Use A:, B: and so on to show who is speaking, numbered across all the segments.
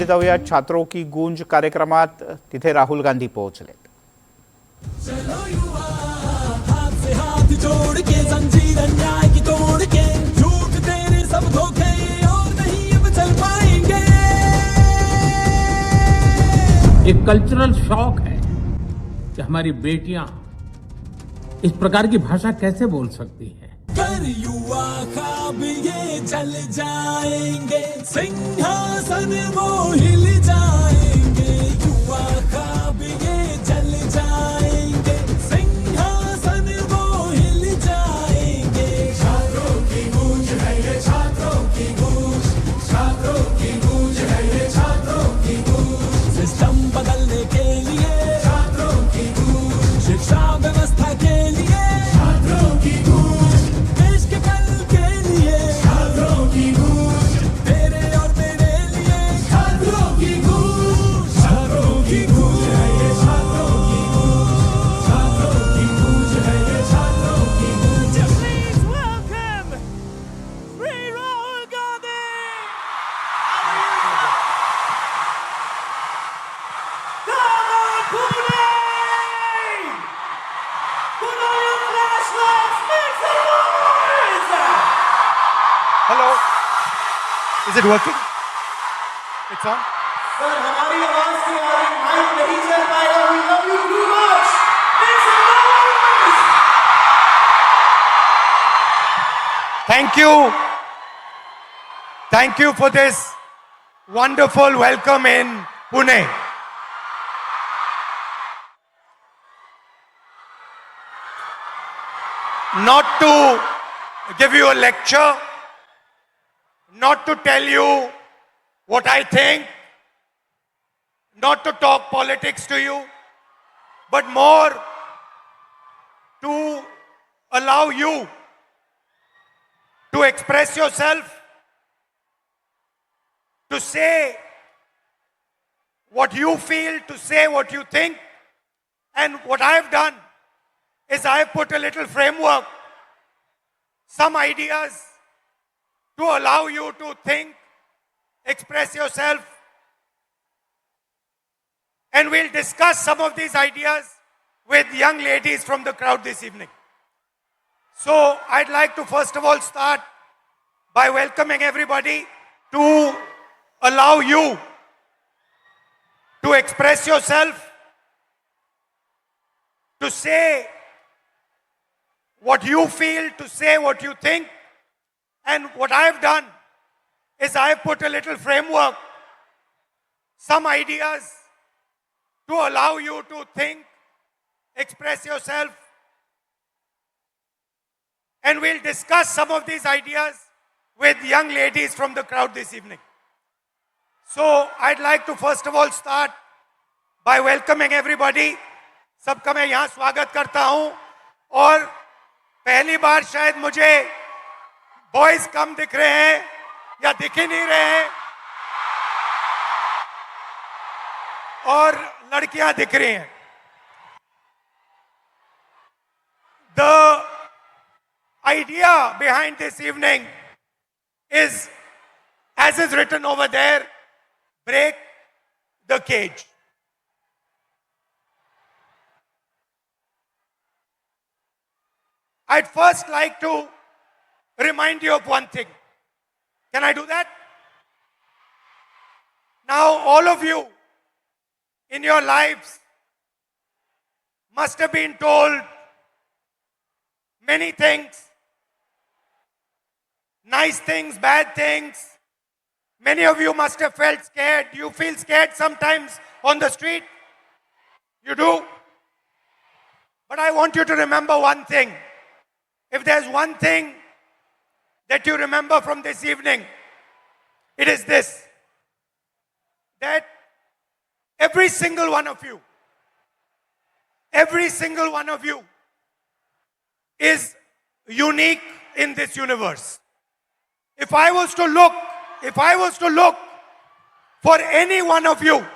A: थेट जाऊया छात्रों की गूंज कार्यक्रमात. तिथे राहुल गांधी पोहोचलेत.
B: चलो युवा, हाथ से हाथ जोड़ के जंजीर अन्याय की तोड़ के, झूठ तेरे सब धोखे और नहीं अब चल पाएंगे.
C: एक कल्चरल शॉक है कि हमारी बेटियां इस प्रकार की भाषा कैसे बोल सकती हैं.
B: कर युवा ख्वाब ये जल जाएंगे, सिंहासन वो हिल जाएंगे. युवा ख्वाब ये जल जाएंगे, सिंहासन वो हिल जाएंगे. छात्रों की गूंज है ये, छात्रों की गूंज, छात्रों की गूंज है ये, छात्रों की गूंज. सिस्टम बदलने के लिए छात्रों की गूंज, शिक्षा व्यवस्था के लिए छात्रों की गूंज, देश के कल के लिए छात्रों की गूंज, तेरे और मेरे लिए छात्रों की गूंज. छात्रों की गूंज है ये, छात्रों की गूंज, छात्रों की गूंज है ये, छात्रों की गूंज.
D: Please welcome Shri Rahul Gandhi. Come on, Pune! Put on your flashlights, make some noise!
E: Hello, is it working? It's on.
D: Sir, हमारी आवाज की माइक नहीं चल पाएगा. We love you too much. Make some noise!
E: Thank you for this wonderful welcome in Pune. Not to give you a lecture, not to tell you what I think, not to talk politics to you, but more to allow you to express yourself, to say what you feel, to say what you think. And what I have done is I have put a little framework, some ideas to allow you to think, express yourself. And we'll discuss some of these ideas with young ladies from the crowd this evening. So I'd like to first of all start by welcoming everybody to allow you to express yourself, to say what you feel, to say what you think. And what I have done is I have put a little framework, some ideas to allow you to think, express yourself. And we'll discuss some of these ideas with young ladies from the crowd this evening. So I'd like to first of all start by welcoming everybody. सबका मैं यहाँ स्वागत करता हूँ. और पहली बार शायद मुझे बॉयज कम दिख रहे हैं या दिख ही नहीं रहे हैं और लड़कियां दिख रही हैं. The idea behind this evening is, as is written over there, break the cage. I'd first like to remind you of one thing. Can I do that? Now, all of you in your lives must have been told many things, nice things, bad things. Many of you must have felt scared. You feel scared sometimes on the street? You do? But I want you to remember one thing. If there's one thing that you remember from this evening, it is this: that every single one of you is unique in this universe. If I was to look for any one of you,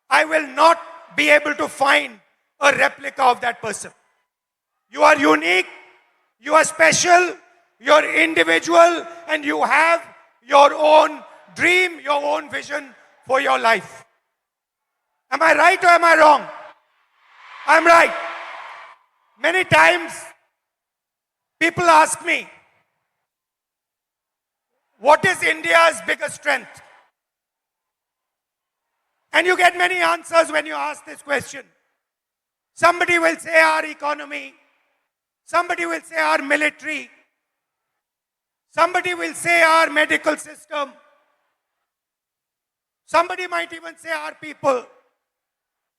E: I will not be able to find a replica of that person. You are unique, you are special, you're individual, and you have your own dream, your own vision for your life. Am I right or am I wrong? I'm right. Many times people ask me, what is India's biggest strength? And you get many answers when you ask this question. Somebody will say our economy. Somebody will say our military. Somebody will say our medical system. Somebody might even say our people.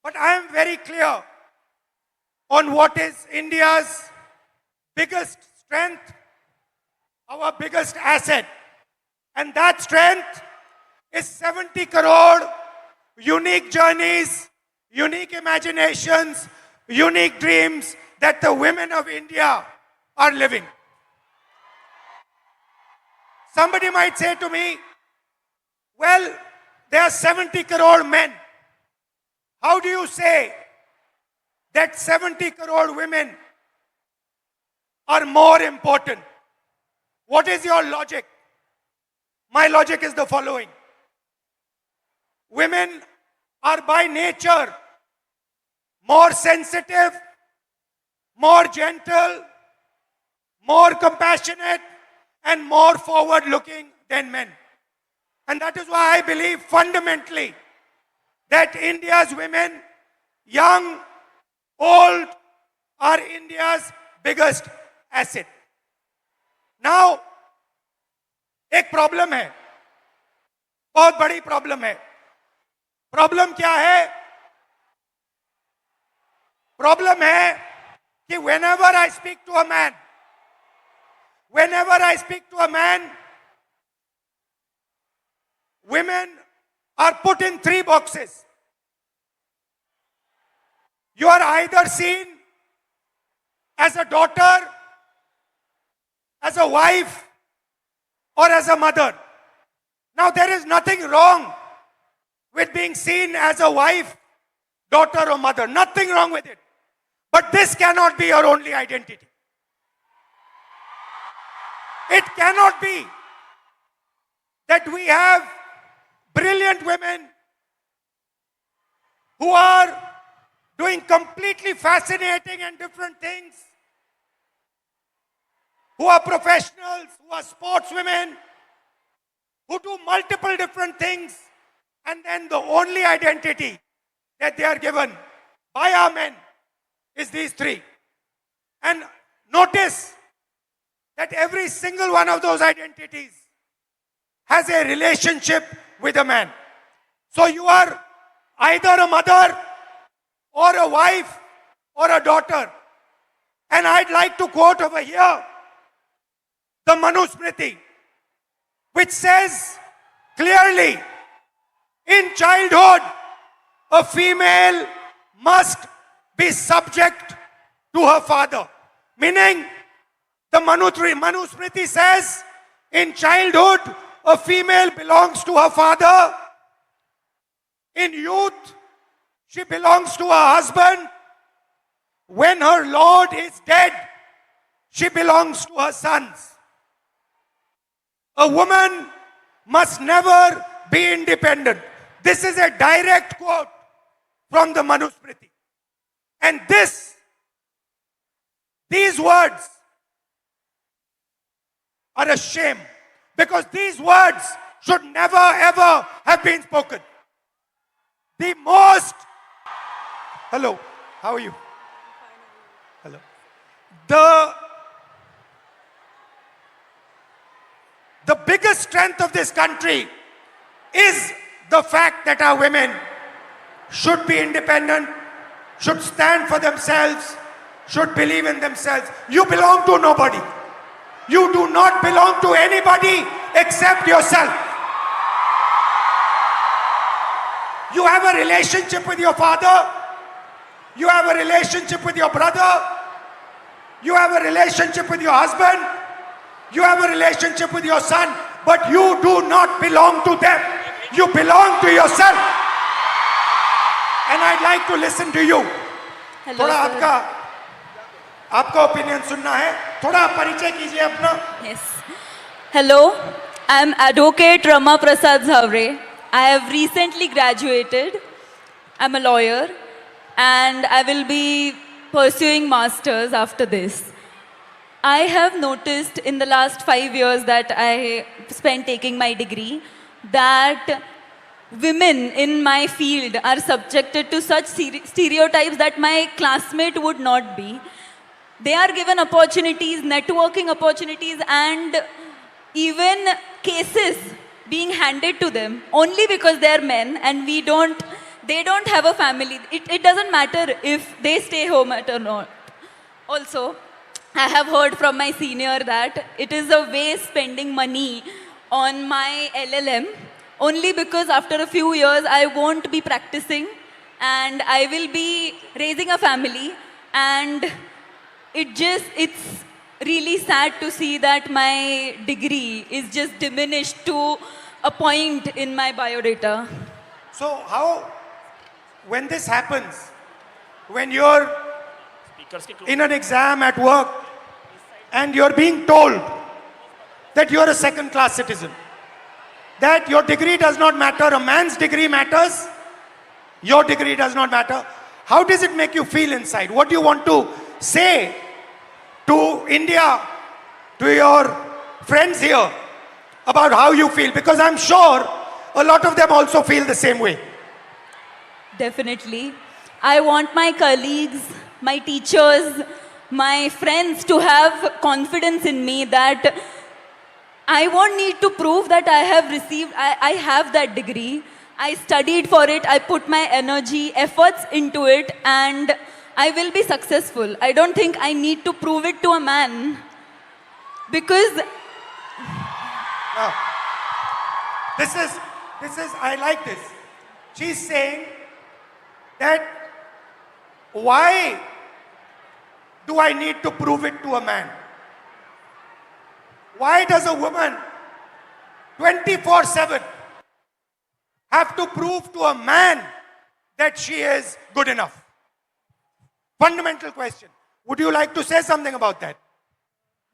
E: But I am very clear on what is India's biggest strength, our biggest asset. And that strength is 70 crore unique journeys, unique imaginations, unique dreams that the women of India are living. Somebody might say to me, well, there are 70 crore men. How do you say that 70 crore women are more important? What is your logic? My logic is the following. Women are by nature more sensitive, more gentle, more compassionate, and more forward-looking than men. And that is why I believe fundamentally that India's women, young, old, are India's biggest asset. Now, एक problem है, बहुत बड़ी problem है. Problem क्या है? Problem है कि whenever I speak to a man, women are put in 3 boxes. You are either seen as a daughter, as a wife, or as a mother. Now there is nothing wrong with being seen as a wife, daughter, or mother. Nothing wrong with it. But this cannot be your only identity. It cannot be that we have brilliant women who are doing completely fascinating and different things, who are professionals, who are sportswomen, who do multiple different things, and then the only identity that they are given by our men is these 3. And notice that every single one of those identities has a relationship with a man. So you are either a mother or a wife or a daughter. And I'd like to quote over here the Manusmriti, which says clearly, in childhood, a female must be subject to her father. Meaning, the Manusmriti says, in childhood, a female belongs to her father. In youth, she belongs to her husband. When her lord is dead, she belongs to her sons. A woman must never be independent. This is a direct quote from the Manusmriti. And these words are a shame, because these words should never ever have been spoken. Hello, how are you? Hello. The biggest strength of this country is the fact that our women should be independent, should stand for themselves, should believe in themselves. You belong to nobody. You do not belong to anybody except yourself. You have a relationship with your father. You have a relationship with your brother. You have a relationship with your husband. You have a relationship with your son. But you do not belong to them. You belong to yourself. And I'd like to listen to you.
F: Hello,
E: थोड़ा
F: sir.
E: आपका opinion सुनना है. थोड़ा परिचय कीजिए अपना.
F: Yes. Hello, I am Advocate Rama Prasad Zavre. I have recently graduated. I'm a lawyer and I will be pursuing masters after this. I have noticed in the last 5 years that I spent taking my degree that women in my field are subjected to such stereotypes that my classmate would not be. They are given opportunities, networking opportunities, and even cases being handed to them only because they are men and they don't have a family. It doesn't matter if they stay home or not. Also, I have heard from my senior that it is a waste spending money on my LLM only because after a few years I won't be practicing and I will be raising a family, and it's really sad to see that my degree is just diminished to a point in my biodata.
E: So how, when this happens, when you're in an exam at work and you're being told that you're a second-class citizen, that your degree does not matter, a man's degree matters, your degree does not matter, how does it make you feel inside? What do you want to say to India, to your friends here, about how you feel? Because I'm sure a lot of them also feel the same way.
F: Definitely. I want my colleagues, my teachers, my friends to have confidence in me that I won't need to prove that I have that degree. I studied for it, I put my energy, efforts into it, and I will be successful. I don't think I need to prove it to a man. Because
E: Now, this is, I like this. She's saying that why do I need to prove it to a man? Why does a woman 24/7 have to prove to a man that she is good enough? Fundamental question. Would you like to say something about that?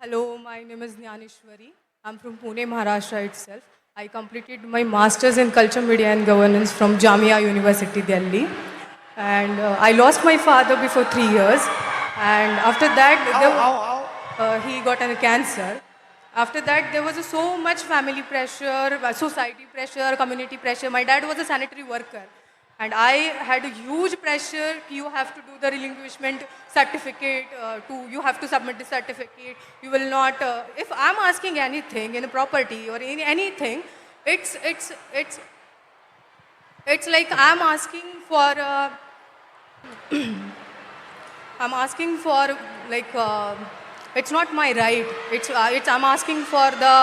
G: Hello, my name is Jnaneshwari. I'm from Pune, Maharashtra itself. I completed my master's in culture, media and governance from Jamia University, Delhi. And I lost my father before 3 years. And after that, he got a cancer. After that, there was so much family pressure, society pressure, community pressure. My dad was a sanitary worker. And I had a huge pressure. You have to do the relinquishment certificate, you have to submit the certificate. You will not, if I'm asking anything in a property or in anything, it's like I'm asking for, it's not my right. I'm asking for the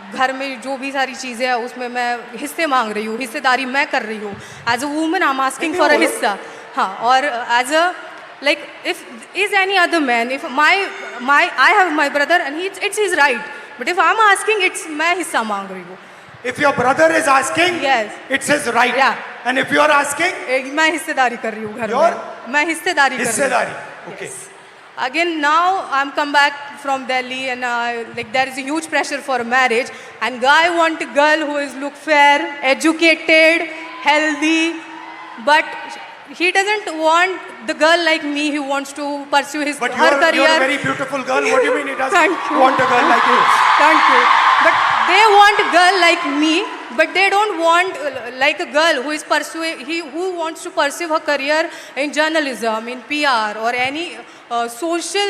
G: घर में जो भी सारी चीज़ें हैं उसमें मैं हिस्से मांग रही हूँ, हिस्सेदारी मैं कर रही हूँ. As a woman, I'm asking for a हिस्सा. हाँ, और as a like if is any other man, if I have my brother and it's his right. But if I'm asking, it's मैं हिस्सा मांग रही हूँ.
E: If your brother is asking,
G: yes,
E: it's his right.
G: Yeah.
E: And if you are asking,
G: मैं हिस्सेदारी कर रही हूँ घर में. मैं हिस्सेदारी कर रही हूँ.
E: हिस्सेदारी. Okay.
G: Yes. Again, now I'm come back from Delhi and like there is a huge pressure for marriage, and guy want a girl who is look fair, educated, healthy, but he doesn't want the girl like me who wants to pursue her career.
E: You're a very beautiful girl. What do you mean he doesn't
G: want
E: a girl like you?
G: Thank you. But they want a girl like me, but they don't want like a girl who is who wants to pursue her career in journalism, in PR, or any social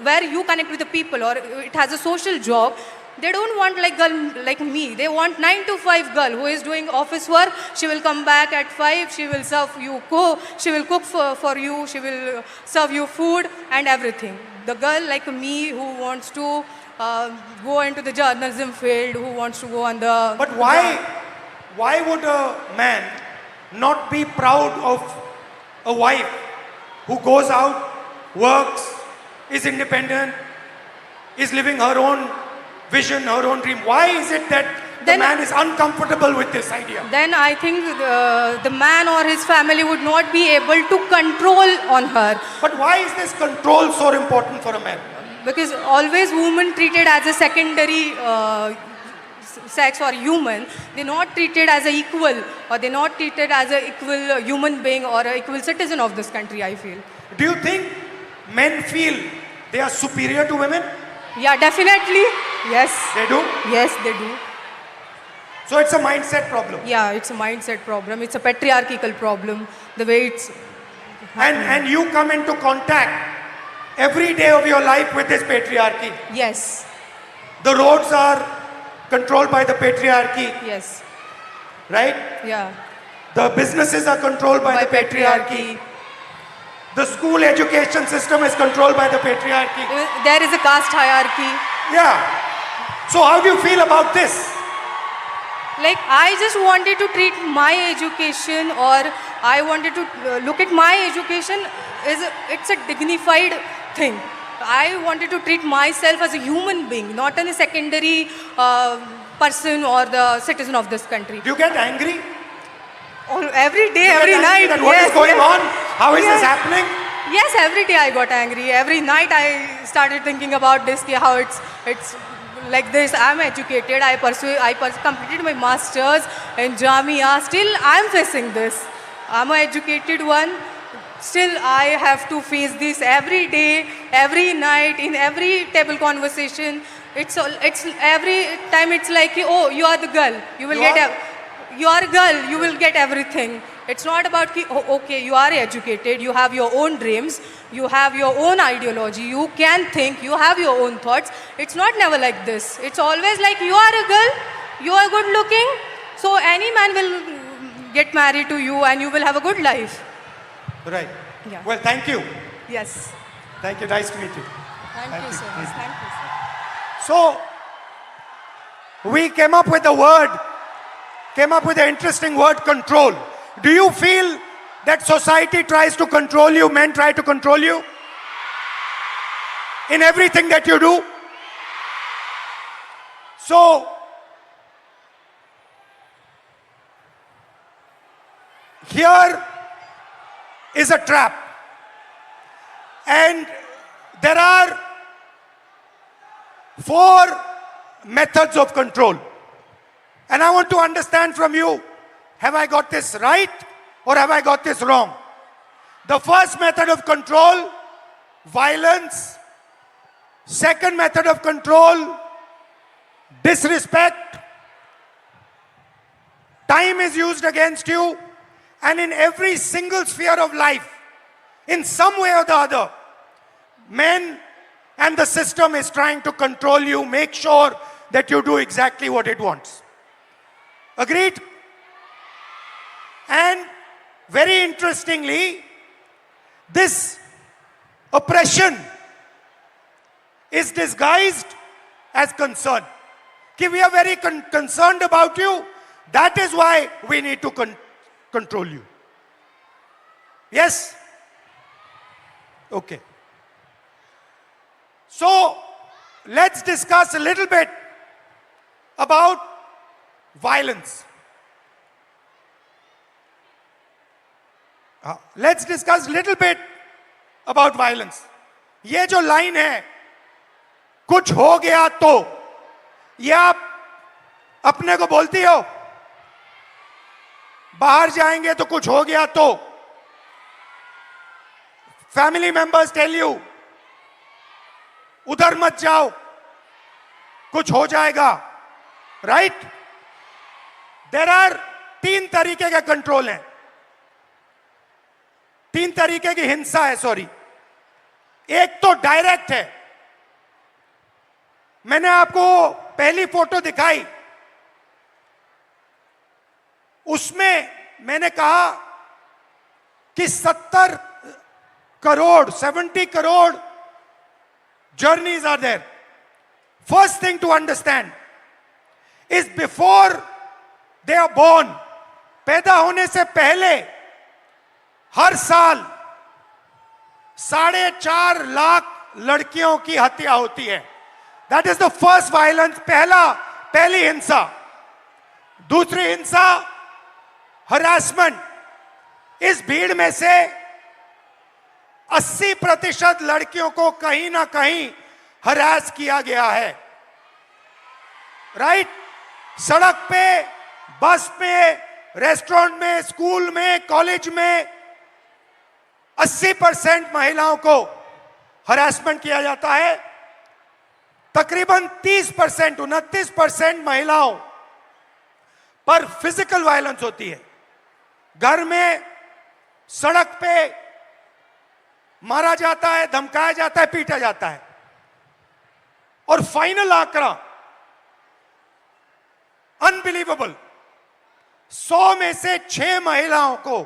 G: where you connect with the people, or it has a social job. They don't want like girl like me. They want 9 to 5 girl who is doing office work. She will come back at 5. She will serve you she will cook for you. She will serve you food and everything. The girl like me who wants to go into the journalism field, who wants to go on the...
E: But why would a man not be proud of a wife who goes out, works, is independent, is living her own vision, her own dream? Why is it that the man is uncomfortable with this idea?
G: Then I think the man or his family would not be able to control on her.
E: But why is this control so important for a man?
G: Because always women treated as a secondary sex or human, they're not treated as an equal, or they're not treated as an equal human being or an equal citizen of this country, I feel.
E: Do you think men feel they are superior to women?
G: Yeah, definitely. Yes.
E: They do?
G: Yes, they do.
E: So it's a mindset problem.
G: Yeah, it's a mindset problem. It's a patriarchal problem. The way it's
E: And you come into contact every day of your life with this patriarchy.
G: yes,
E: The roads are controlled by the patriarchy,
G: yes,
E: right?
G: yeah.
E: The businesses are controlled by the patriarchy. The school education system is controlled by the patriarchy.
G: There is a caste hierarchy.
E: Yeah. So how do you feel about this?
G: Like, I just wanted to treat my education, or I wanted to look at my education it's a dignified thing. I wanted to treat myself as a human being, not as a secondary person or the citizen of this country.
E: Do you get angry?
G: Every day,
E: You
G: every
E: get angry
G: night.
E: that what is going on? How is this
G: Yes.
E: happening?
G: Yes, every day I got angry. Every night I started thinking about this, ki how it's like this. I'm educated. I completed my masters in Jamia. Still, I'm facing this. I'm an educated one. Still, I have to face this every day, every night, in every table conversation. It's every time. It's like, oh, you are the girl. You will you are a girl. You will get everything. It's not about, oh, okay, you are educated, you have your own dreams, you have your own ideology, you can think, you have your own thoughts. It's not never like this. It's always like, you are a girl, you are good looking, so any man will get married to you and you will have a good life.
E: Right.
G: Yeah.
E: Well, thank you.
G: Yes.
E: Thank you. Nice to meet you.
G: Thank you so much. Thank you, sir.
E: So, we came up with the interesting word control. Do you feel that society tries to control you, men try to control you? In everything that you do? So, here is a trap. And there are 4 methods of control. And I want to understand from you, have I got this right or have I got this wrong? The first method of control, violence. Second method of control, disrespect. Time is used against you, and in every single sphere of life, in some way or the other, men and the system is trying to control you, make sure that you do exactly what it wants. Agreed? And very interestingly, this oppression is disguised as concern. Ki we are very concerned about you. That is why we need to control you. Yes? Okay. So, let's discuss a little bit about violence. Let's discuss a little bit about violence. ये जो line है, कुछ हो गया तो, ये आप अपने को बोलती हो? बाहर जाएंगे तो कुछ हो गया तो? Family members tell you, उधर मत जाओ, कुछ हो जाएगा, right? There are 3 तरीके के कंट्रोल हैं, 3 तरीके की हिंसा है, सॉरी. एक तो डायरेक्ट है. मैंने आपको पहली फोटो दिखाई, उसमें मैंने कहा कि 70 crore journeys are there. First thing to understand is before they are born, पैदा होने से पहले हर साल 4.5 लाख लड़कियों की हत्या होती है. That is the first violence, पहली हिंसा. दूसरी हिंसा, harassment. इस भीड़ में से 80% लड़कियों को कहीं ना कहीं हरास किया गया है, राइट? सड़क पे, बस पे, रेस्टोरेंट में, स्कूल में, कॉलेज में 80% महिलाओं को हरासमेंट किया जाता है। तकरीबन 30%, 29% महिलाओं पर फिजिकल वायलेंस होती है। घर में, सड़क पे मारा जाता है, धमकाया जाता है, पीटा जाता है। और फाइनल आंकड़ा अनबिलीवेबल, 100 में से 6 महिलाओं को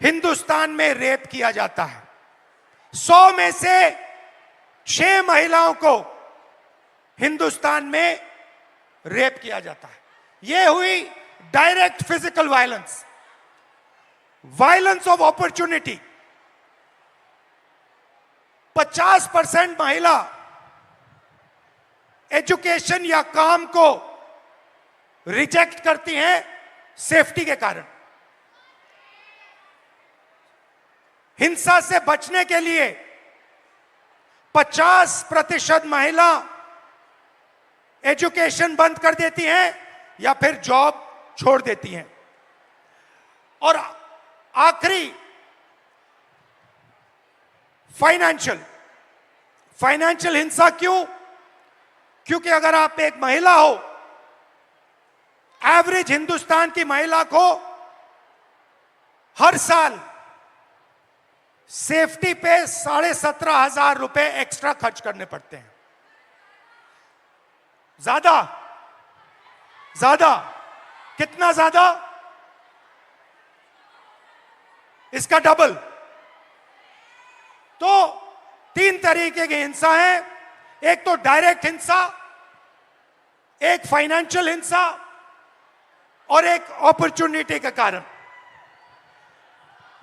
E: हिंदुस्तान में रेप किया जाता है। 100 में से 6 महिलाओं को हिंदुस्तान में रेप किया जाता है। यह हुई direct physical violence. Violence of opportunity, 50% महिला एजुकेशन या काम को रिजेक्ट करती हैं सेफ्टी के कारण। हिंसा से बचने के लिए 50% महिला एजुकेशन बंद कर देती हैं या फिर जॉब छोड़ देती हैं। और आखिरी फाइनेंशियल हिंसा क्यों? क्योंकि अगर आप एक महिला हो, एवरेज हिंदुस्तान की महिला को हर साल सेफ्टी पे 17,500 रुपए एक्स्ट्रा खर्च करने पड़ते हैं। ज्यादा कितना ज्यादा? इसका डबल। तो 3 तरीके की हिंसा है। एक तो डायरेक्ट हिंसा, एक फाइनेंशियल हिंसा और एक अपॉर्चुनिटी के कारण।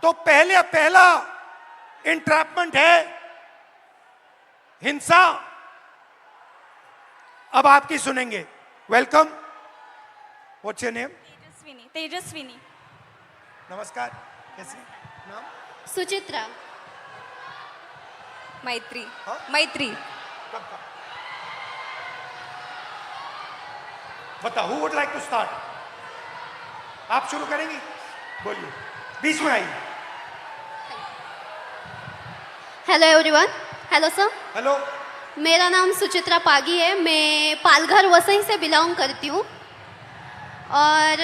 E: तो पहला इंट्रैपमेंट है हिंसा। अब आपकी सुनेंगे। Welcome. What's your name?
H: Tejaswini.
E: नमस्कार, कैसे नाम?
H: सुचित्रा। मैत्री।
E: हाँ?
H: मैत्री।
E: कब? बताओ, who would like to start? आप शुरू करेंगी? बोलिए, बीच में आइए।
H: Hello everyone. Hello sir.
E: Hello.
H: मेरा नाम सुचित्रा पागी है। मैं पालघर वसई से बिलोंग करती हूँ और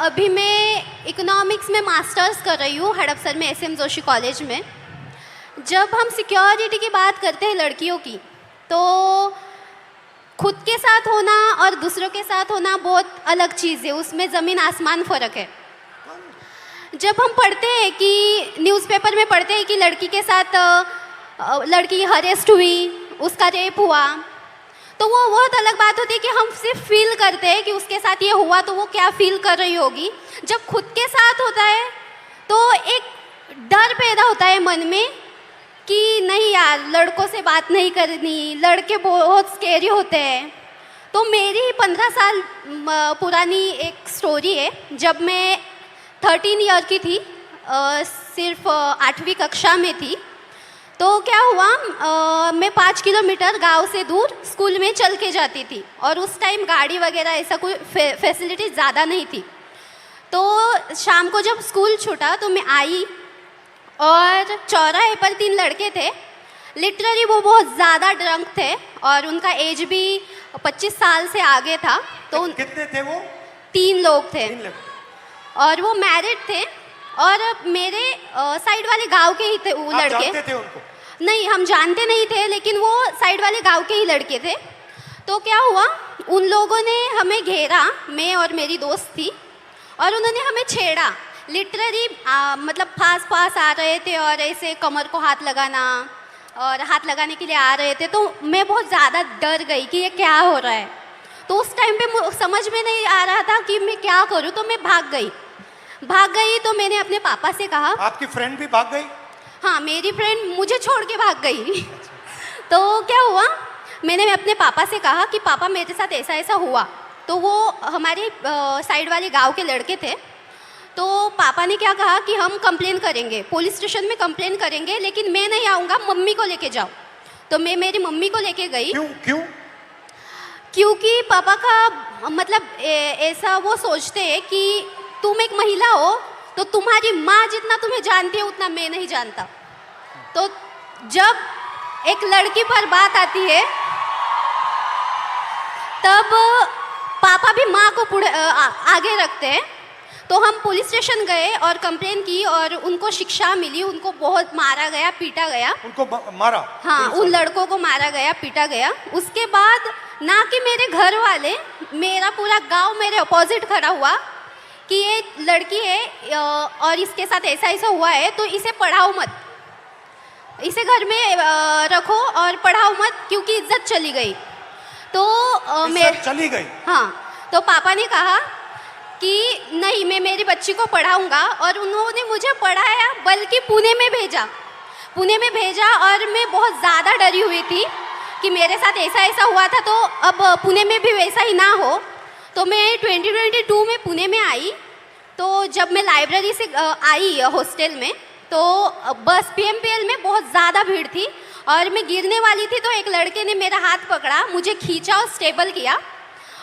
H: अभी मैं इकोनॉमिक्स में मास्टर्स कर रही हूँ हड़पसर में SM जोशी कॉलेज में। जब हम सिक्योरिटी की बात करते हैं लड़कियों की, तो खुद के साथ होना और दूसरों के साथ होना बहुत अलग चीज़ है। उसमें ज़मीन आसमान फ़र्क है। जब हम पढ़ते हैं कि न्यूज़पेपर में पढ़ते हैं कि लड़की के साथ लड़की हरेस्ट हुई, उसका रेप हुआ, तो वो बहुत अलग बात होती है कि हम सिर्फ फील करते हैं कि उसके साथ ये हुआ तो वो क्या फील कर रही होगी। जब खुद के साथ होता है तो एक डर पैदा होता है मन में कि नहीं यार, लड़कों से बात नहीं करनी, लड़के बहुत स्केरी होते हैं। तो मेरी 15 साल पुरानी एक स्टोरी है। जब मैं 13 ईयर की थी, सिर्फ 8वीं कक्षा में थी, तो क्या हुआ, मैं 5 किलोमीटर गांव से दूर स्कूल में चल के जाती थी और उस टाइम गाड़ी वगैरह ऐसा कोई फैसिलिटी ज़्यादा नहीं थी। तो शाम को जब स्कूल छूटा तो मैं आई और चौराहे पर 3 लड़के थे। लिटरली वो बहुत ज़्यादा ड्रंक थे और उनका एज भी 25 साल से आगे था। तो
E: कितने थे वो?
H: 3 लोग थे।
E: 3 लोग।
H: और वो मैरिड थे और मेरे साइड वाले गांव के ही थे वो लड़के।
E: जानते थे उनको?
H: नहीं, हम जानते नहीं थे, लेकिन वो साइड वाले गांव के ही लड़के थे। तो क्या हुआ, उन लोगों ने हमें घेरा, मैं और मेरी दोस्त थी, और उन्होंने हमें छेड़ा। लिटरली मतलब पास आ रहे थे और ऐसे कमर को हाथ लगाना और हाथ लगाने के लिए आ रहे थे। तो मैं बहुत ज़्यादा डर गई कि ये क्या हो रहा है। तो उस टाइम पे समझ में नहीं आ रहा था कि मैं क्या करूं। तो मैं भाग गई। तो मैंने अपने पापा से कहा।
E: आपकी फ्रेंड भी भाग गई?
H: हाँ, मेरी फ्रेंड मुझे छोड़ के भाग गई। तो क्या हुआ, मैंने अपने पापा से कहा कि पापा मेरे साथ ऐसा ऐसा हुआ। तो वो हमारे साइड वाले गांव के लड़के थे। तो पापा ने क्या कहा कि हम कंप्लेन करेंगे, पुलिस स्टेशन में कंप्लेन करेंगे, लेकिन मैं नहीं आऊँगा, मम्मी को लेके जाओ। तो मैं मेरी मम्मी को लेके गई।
E: क्यों?
H: क्योंकि पापा का मतलब ऐसा वो सोचते हैं कि तुम एक महिला हो तो तुम्हारी माँ जितना तुम्हें जानती है उतना मैं नहीं जानता। तो जब एक लड़की पर बात आती है तब पापा भी माँ को आगे रखते हैं। तो हम पुलिस स्टेशन गए और कंप्लेन की और उनको शिक्षा मिली, उनको बहुत मारा गया, पीटा गया।
E: उनको मारा?
H: हाँ, उन लड़कों को मारा गया, पीटा गया। उसके बाद ना कि मेरे घर वाले, मेरा पूरा गांव मेरे अपोजिट खड़ा हुआ कि ये लड़की है और इसके साथ ऐसा ऐसा हुआ है तो इसे पढ़ाओ मत, इसे घर में रखो और पढ़ाओ मत क्योंकि इज्जत चली गई। तो
E: चली गई?
H: हाँ, तो पापा ने कहा कि नहीं, मैं मेरी बच्ची को पढ़ाऊंगा और उन्होंने मुझे पढ़ाया, बल्कि पुणे में भेजा और मैं बहुत ज़्यादा डरी हुई थी कि मेरे साथ ऐसा ऐसा हुआ था तो अब पुणे में भी वैसा ही ना हो। तो मैं 2022 में पुणे में आई। तो जब मैं लाइब्रेरी से आई हॉस्टल में तो बस PMPL में बहुत ज़्यादा भीड़ थी और मैं गिरने वाली थी। तो एक लड़के ने मेरा हाथ पकड़ा, मुझे खींचा और स्टेबल किया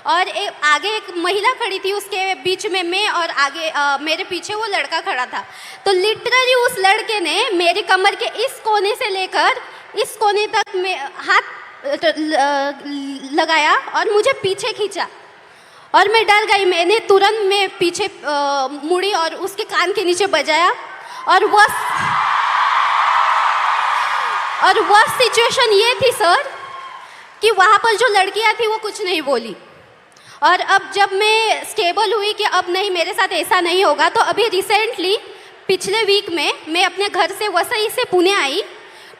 H: और आगे एक महिला खड़ी थी, उसके बीच में मैं और आगे मेरे पीछे वो लड़का खड़ा था। तो लिटरली उस लड़के ने मेरी कमर के इस कोने से लेकर इस कोने तक में हाथ लगाया और मुझे पीछे खींचा और मैं डर गई। मैंने तुरंत में पीछे मुड़ी और उसके कान के नीचे बजाया और वह सिचुएशन ये थी सर कि वहाँ पर जो लड़कियाँ थी वो कुछ नहीं बोली। और अब जब मैं स्टेबल हुई कि अब नहीं, मेरे साथ ऐसा नहीं होगा, तो अभी रिसेंटली पिछले वीक में मैं अपने घर से वसई से पुणे आई।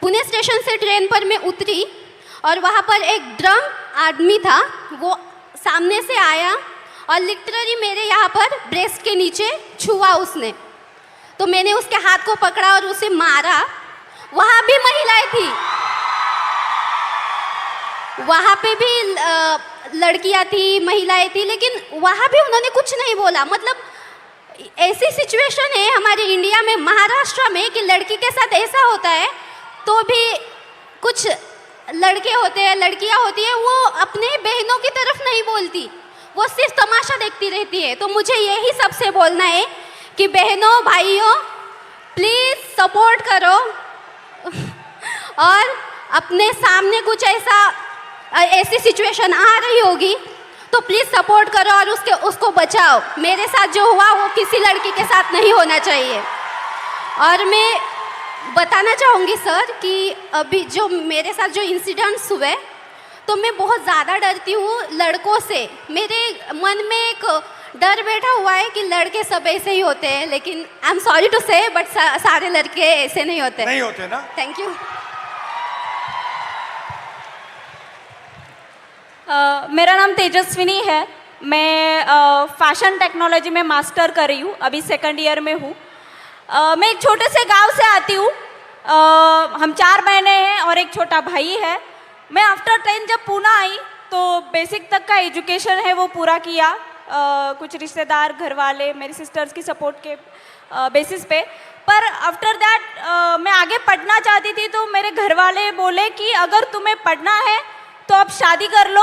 H: पुणे स्टेशन से ट्रेन पर मैं उतरी और वहाँ पर एक ड्रंक आदमी था, वो सामने से आया और लिटरली मेरे यहाँ पर ब्रेस्ट के नीचे छुआ उसने। तो मैंने उसके हाथ को पकड़ा और उसे मारा। वहाँ भी महिलाएं थी, वहाँ पे भी लड़कियाँ थी, महिलाएं थी, लेकिन वहाँ भी उन्होंने कुछ नहीं बोला। मतलब ऐसी सिचुएशन है हमारे इंडिया में, महाराष्ट्र में, कि लड़की के साथ ऐसा होता है तो भी कुछ लड़के होते हैं, लड़कियाँ होती है, वो अपने बहनों की तरफ नहीं बोलती, वो सिर्फ तमाशा देखती रहती है। तो मुझे यही सबसे बोलना है कि बहनों भाइयों प्लीज़ सपोर्ट करो और अपने सामने कुछ ऐसी सिचुएशन आ रही होगी तो प्लीज़ सपोर्ट करो और उसको बचाओ। मेरे साथ जो हुआ वो किसी लड़की के साथ नहीं होना चाहिए। और मैं बताना चाहूँगी सर कि अभी जो मेरे साथ जो इंसिडेंट्स हुए तो मैं बहुत ज़्यादा डरती हूँ लड़कों से। मेरे मन में एक डर बैठा हुआ है कि लड़के सब ऐसे ही होते हैं, लेकिन आई एम सॉरी टू से बट सारे लड़के ऐसे नहीं होते
E: ना।
H: Thank you.
I: मेरा नाम तेजस्विनी है। मैं फैशन टेक्नोलॉजी में मास्टर कर रही हूँ, अभी 2nd ईयर में हूँ। मैं एक छोटे से गांव से आती हूँ। हम 4 बहनें हैं और एक छोटा भाई है। मैं आफ्टर 10 जब पुणे आई तो बेसिक तक का एजुकेशन है वो पूरा किया। कुछ रिश्तेदार, घर वाले, मेरी सिस्टर्स की सपोर्ट के बेसिस पे। पर आफ्टर दैट मैं आगे पढ़ना चाहती थी तो मेरे घर वाले बोले कि अगर तुम्हें पढ़ना है तो अब शादी कर लो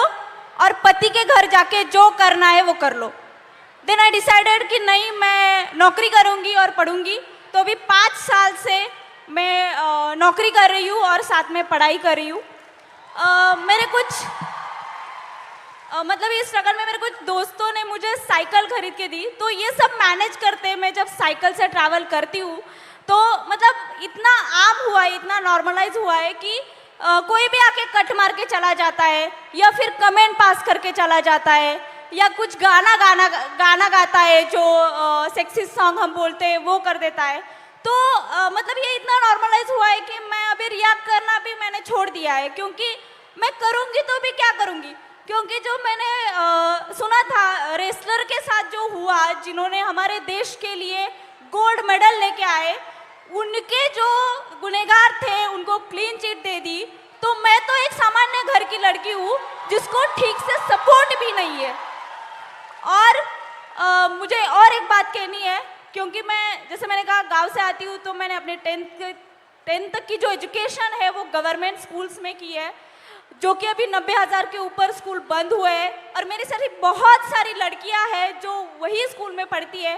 I: और पति के घर जाके जो करना है वो कर लो। देन आई डिसाइडेड कि नहीं, मैं नौकरी करूँगी और पढ़ूँगी। तो अभी 5 साल से मैं नौकरी कर रही हूँ और साथ में पढ़ाई कर रही हूँ। मेरे कुछ मतलब इस स्ट्रगल में मेरे कुछ दोस्तों ने मुझे साइकिल खरीद के दी। तो ये सब मैनेज करते मैं जब साइकिल से ट्रैवल करती हूँ तो मतलब इतना आम हुआ है, इतना नॉर्मलाइज हुआ है कि कोई भी आके कट मार के चला जाता है या फिर कमेंट पास करके चला जाता है या कुछ गाना गाता है जो सेक्सी सॉन्ग हम बोलते हैं वो कर देता है। तो मतलब ये इतना नॉर्मलाइज हुआ है कि मैं अभी रिएक्ट करना भी मैंने छोड़ दिया है, क्योंकि मैं करूँगी तो भी क्या करूँगी। क्योंकि जो मैंने सुना था रेसलर के साथ जो हुआ, जिन्होंने हमारे देश के लिए गोल्ड मेडल लेके आए, उनके जो गुनहगार थे उनको क्लीन चिट दे दी। तो मैं तो एक सामान्य घर की लड़की हूँ जिसको ठीक से सपोर्ट भी नहीं है। और मुझे और एक बात कहनी है, क्योंकि मैं जैसे मैंने कहा गांव से आती हूँ तो मैंने अपने 10th तक की जो एजुकेशन है वो गवर्नमेंट स्कूल्स में की है। जो कि अभी 90,000 के ऊपर स्कूल बंद हुए हैं, और मेरी सारी बहुत सारी लड़कियां हैं जो वही स्कूल में पढ़ती है,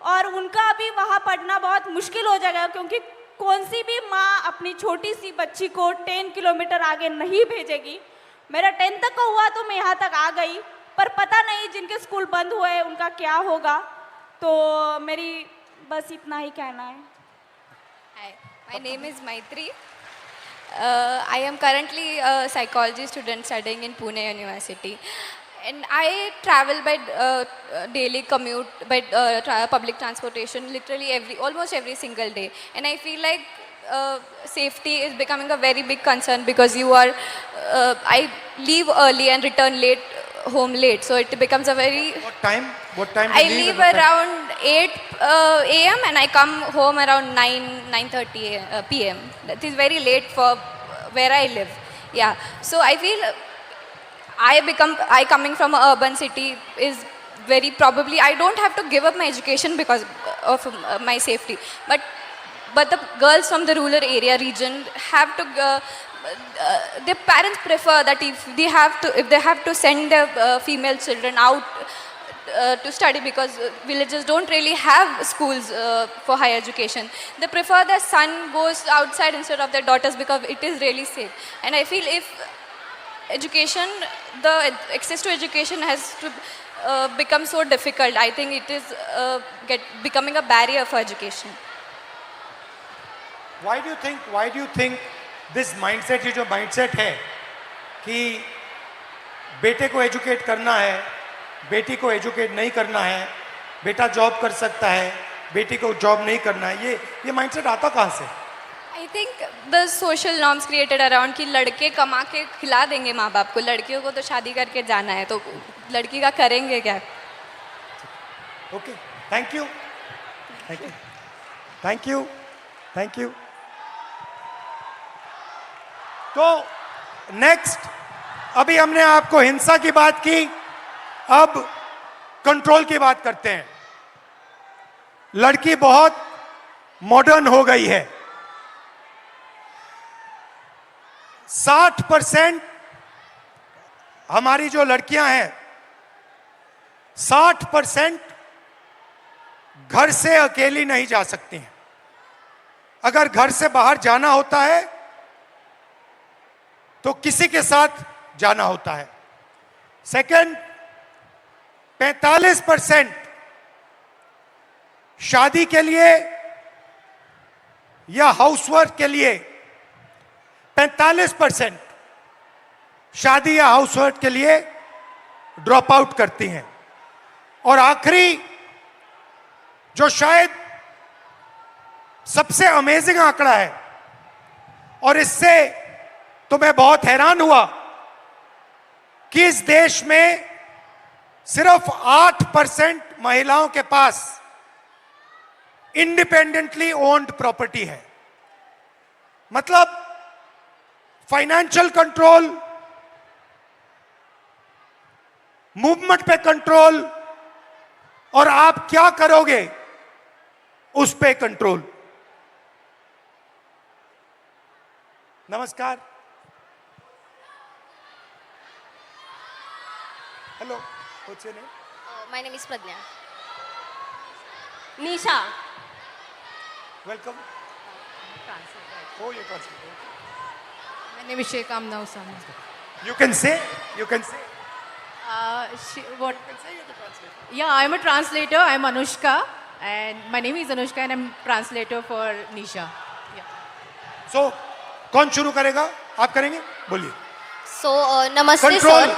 I: और उनका अभी वहाँ पढ़ना बहुत मुश्किल हो जाएगा, क्योंकि कौन सी भी माँ अपनी छोटी सी बच्ची को 10 किलोमीटर आगे नहीं भेजेगी। मेरा 10 तक का हुआ तो मैं यहाँ तक आ गई, पर पता नहीं जिनके स्कूल बंद हुए हैं उनका क्या होगा। तो मेरी बस इतना ही कहना है।
J: Hi, my name is Maitri. I am currently a psychology student studying in Pune University. And I travel by daily commute by public transportation literally almost every single day. And I feel like safety is becoming a very big concern because I leave early and return home late. So it becomes a very...
E: What time? What time?
J: I leave around 8 a.m. and I come home around 9:30 p.m. That is very late for where I live. Yeah. So I feel I coming from an urban city is very probably I don't have to give up my education because of my safety. But the girls from the rural area region have to. Their parents prefer that if they have to send their female children out to study because villages don't really have schools for higher education. They prefer their son goes outside instead of their daughters because it is really safe. And I feel if education, the access to education has to become so difficult, I think it is becoming a barrier for education.
E: Why do you think this mindset, ये जो mindset है कि बेटे को educate करना है, बेटी को एजुकेट नहीं करना है, बेटा जॉब कर सकता है, बेटी को जॉब नहीं करना है, ये माइंडसेट आता कहाँ से?
J: I think the social norms created around कि लड़के कमा के खिला देंगे माँ बाप को, लड़कियों को तो शादी करके जाना है, तो लड़की का करेंगे क्या?
E: Okay, thank you. तो नेक्स्ट, अभी हमने आपको हिंसा की बात की, अब कंट्रोल की बात करते हैं। लड़की बहुत मॉडर्न हो गई है। 60% हमारी जो लड़कियां हैं, 60% घर से अकेली नहीं जा सकती हैं। अगर घर से बाहर जाना होता है तो किसी के साथ जाना होता है। सेकंड, 45% शादी के लिए या हाउसवर्क के लिए 45% शादी या हाउसवर्क के लिए ड्रॉप आउट करती हैं। और आखिरी जो शायद सबसे अमेजिंग आंकड़ा है, और इससे तो मैं बहुत हैरान हुआ कि इस देश में सिर्फ 8% महिलाओं के पास इंडिपेंडेंटली ओन्ड प्रॉपर्टी है। मतलब फाइनेंशियल कंट्रोल, मूवमेंट पे कंट्रोल, और आप क्या करोगे उस पे कंट्रोल। नमस्कार, hello, what's your name?
H: My name is Pradnya.
I: Nisha,
E: Welcome. Oh, you can say.
G: My name is Sheikh Amna Usama.
E: You can say.
G: What? Yeah, I'm a translator. I'm Anushka, and my name is Anushka, and I'm translator for Nisha. Yeah.
E: So, कौन शुरू करेगा? आप करेंगे? बोलिए।
H: So, नमस्ते
E: control,
H: sir.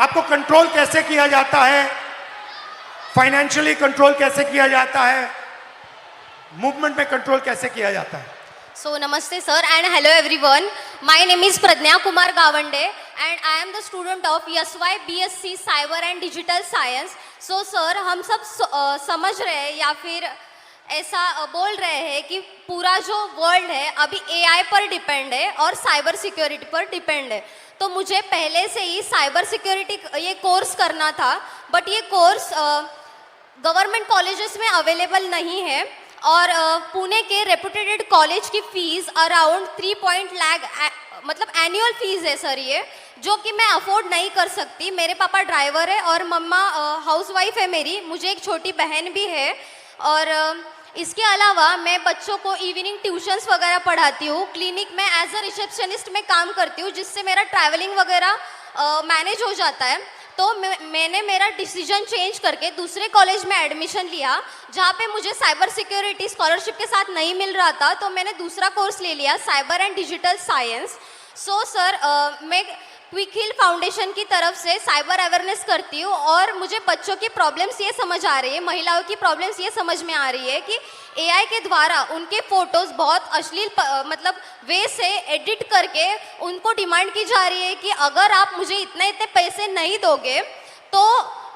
E: आपको control कैसे किया जाता है? फाइनेंशियली कंट्रोल कैसे किया जाता है? मूवमेंट में कंट्रोल कैसे किया जाता है?
H: So, namaste sir and hello everyone. My name is Pradnya Kumar Gawande and I am the student of YSY BSc Cyber and Digital Science. So sir, हम सब समझ रहे हैं या फिर ऐसा बोल रहे हैं कि पूरा जो वर्ल्ड है अभी AI पर डिपेंड है और साइबर सिक्योरिटी पर डिपेंड है। तो मुझे पहले से ही साइबर सिक्योरिटी ये कोर्स करना था, बट ये कोर्स गवर्नमेंट कॉलेजेस में अवेलेबल नहीं है और पुणे के रेपुटेड कॉलेज की फीस अराउंड 3 लाख मतलब एनुअल फीस है सर ये, जो कि मैं अफोर्ड नहीं कर सकती। मेरे पापा ड्राइवर है और मम्मा हाउसवाइफ है मेरी, मुझे एक छोटी बहन भी है। और इसके अलावा मैं बच्चों को इवनिंग ट्यूशन्स वगैरह पढ़ाती हूँ। क्लिनिक में एज अ रिसेप्शनिस्ट में काम करती हूँ, जिससे मेरा ट्रैवलिंग वगैरह मैनेज हो जाता है। तो मैंने मेरा डिसीजन चेंज करके दूसरे कॉलेज में एडमिशन लिया, जहाँ पे मुझे साइबर सिक्योरिटी स्कॉलरशिप के साथ नहीं मिल रहा था। तो मैंने दूसरा कोर्स ले लिया, cyber and digital science. So sir, मैं क्विक हिल फाउंडेशन की तरफ से साइबर अवेयरनेस करती हूँ, और मुझे बच्चों की प्रॉब्लम्स ये समझ आ रही है, महिलाओं की प्रॉब्लम्स ये समझ में आ रही है कि एआई के द्वारा उनके फ़ोटोज़ बहुत अश्लील मतलब वे से एडिट करके उनको डिमांड की जा रही है कि अगर आप मुझे इतने इतने पैसे नहीं दोगे तो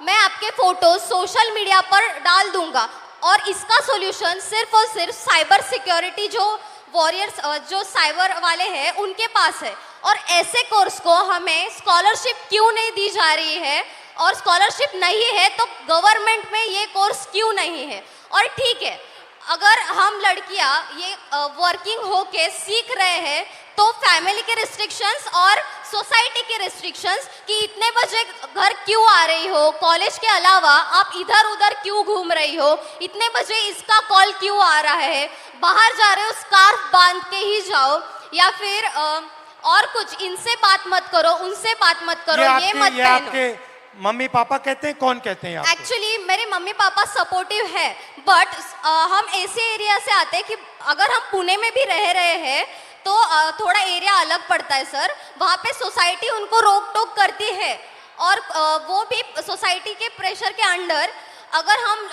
H: मैं आपके फ़ोटोज़ सोशल मीडिया पर डाल दूंगा। और इसका सॉल्यूशन सिर्फ और सिर्फ साइबर सिक्योरिटी जो वॉरियर्स जो साइबर वाले हैं उनके पास है। और ऐसे कोर्स को हमें स्कॉलरशिप क्यों नहीं दी जा रही है, और स्कॉलरशिप नहीं है तो गवर्नमेंट में ये कोर्स क्यों नहीं है। और ठीक है, अगर हम लड़कियां ये वर्किंग होके सीख रहे हैं तो फैमिली के रिस्ट्रिक्शंस और सोसाइटी के रिस्ट्रिक्शंस कि इतने बजे घर क्यों आ रही हो, कॉलेज के अलावा आप इधर उधर क्यों घूम रही हो, इतने बजे इसका कॉल क्यों आ रहा है, बाहर जा रहे हो स्कार्फ बांध के ही जाओ, या फिर और कुछ, इनसे बात मत करो, उनसे बात मत करो, ये मत
E: ये
H: पहनो।
E: आपके मम्मी पापा कहते हैं, कौन कहते हैं आपको?
H: एक्चुअली मेरे मम्मी पापा सपोर्टिव है, बट हम ऐसे एरिया से आते हैं कि अगर हम पुणे में भी रह रहे हैं तो थोड़ा एरिया अलग पड़ता है सर। वहाँ पे सोसाइटी उनको रोक टोक करती है, और वो भी सोसाइटी के प्रेशर के अंडर अगर हम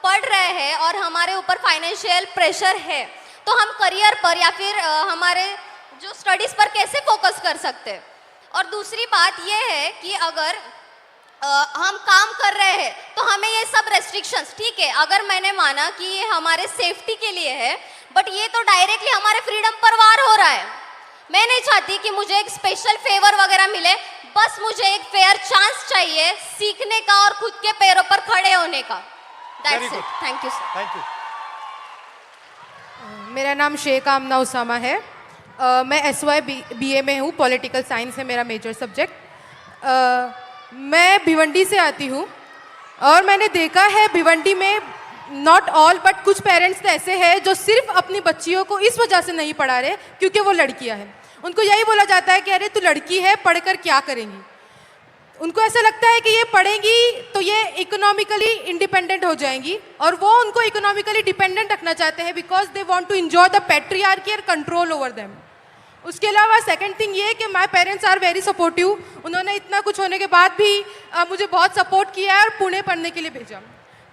H: पढ़ रहे हैं और हमारे ऊपर फाइनेंशियल प्रेशर है तो हम करियर पर या फिर हमारे जो स्टडीज़ पर कैसे फोकस कर सकते हैं। और दूसरी बात ये है कि अगर हम काम कर रहे हैं तो हमें ये सब रेस्ट्रिक्शंस, ठीक है, अगर मैंने माना कि ये हमारे सेफ्टी के लिए है, बट ये तो डायरेक्टली हमारे फ्रीडम पर वार हो रहा है। मैं नहीं चाहती कि मुझे एक स्पेशल फेवर वगैरह मिले, बस मुझे एक फेयर चांस चाहिए सीखने का और खुद के पैरों पर खड़े होने का। That's it. Thank you sir.
E: Thank you.
G: मेरा नाम शेख आमना उसामा है। मैं SY BA में हूँ, पॉलिटिकल साइंस है मेरा मेजर सब्जेक्ट। मैं भिवंडी से आती हूँ और मैंने देखा है भिवंडी में नॉट ऑल बट कुछ पेरेंट्स तो ऐसे हैं जो सिर्फ अपनी बच्चियों को इस वजह से नहीं पढ़ा रहे क्योंकि वो लड़कियाँ हैं। उनको यही बोला जाता है कि अरे तू लड़की है, पढ़कर क्या करेंगी। उनको ऐसा लगता है कि ये पढ़ेंगी तो ये इकोनॉमिकली इंडिपेंडेंट हो जाएंगी, और वो उनको इकोनॉमिकली डिपेंडेंट रखना चाहते हैं because they want to enjoy the patriarchy और कंट्रोल ओवर देम। उसके अलावा सेकंड थिंग ये कि my parents are very supportive. उन्होंने इतना कुछ होने के बाद भी मुझे बहुत सपोर्ट किया है और पुणे पढ़ने के लिए भेजा।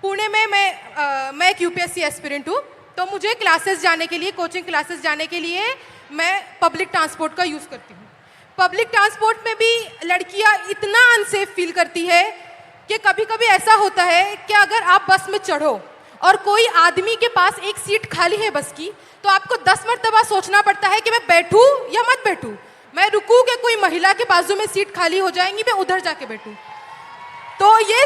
G: पुणे में मैं एक UPSC एस्पिरेंट हूँ, तो मुझे क्लासेस जाने के लिए, कोचिंग क्लासेस जाने के लिए मैं पब्लिक ट्रांसपोर्ट का यूज़ करती हूँ। पब्लिक ट्रांसपोर्ट में भी लड़कियाँ इतना अनसेफ फील करती है कि कभी कभी ऐसा होता है कि अगर आप बस में चढ़ो और कोई आदमी के पास एक सीट खाली है बस की, तो आपको 10 मरतबा सोचना पड़ता है कि मैं बैठूं या मत बैठूं, मैं रुकूं कि कोई महिला के बाजू में सीट खाली हो जाएंगी, मैं उधर जाके बैठूं। तो ये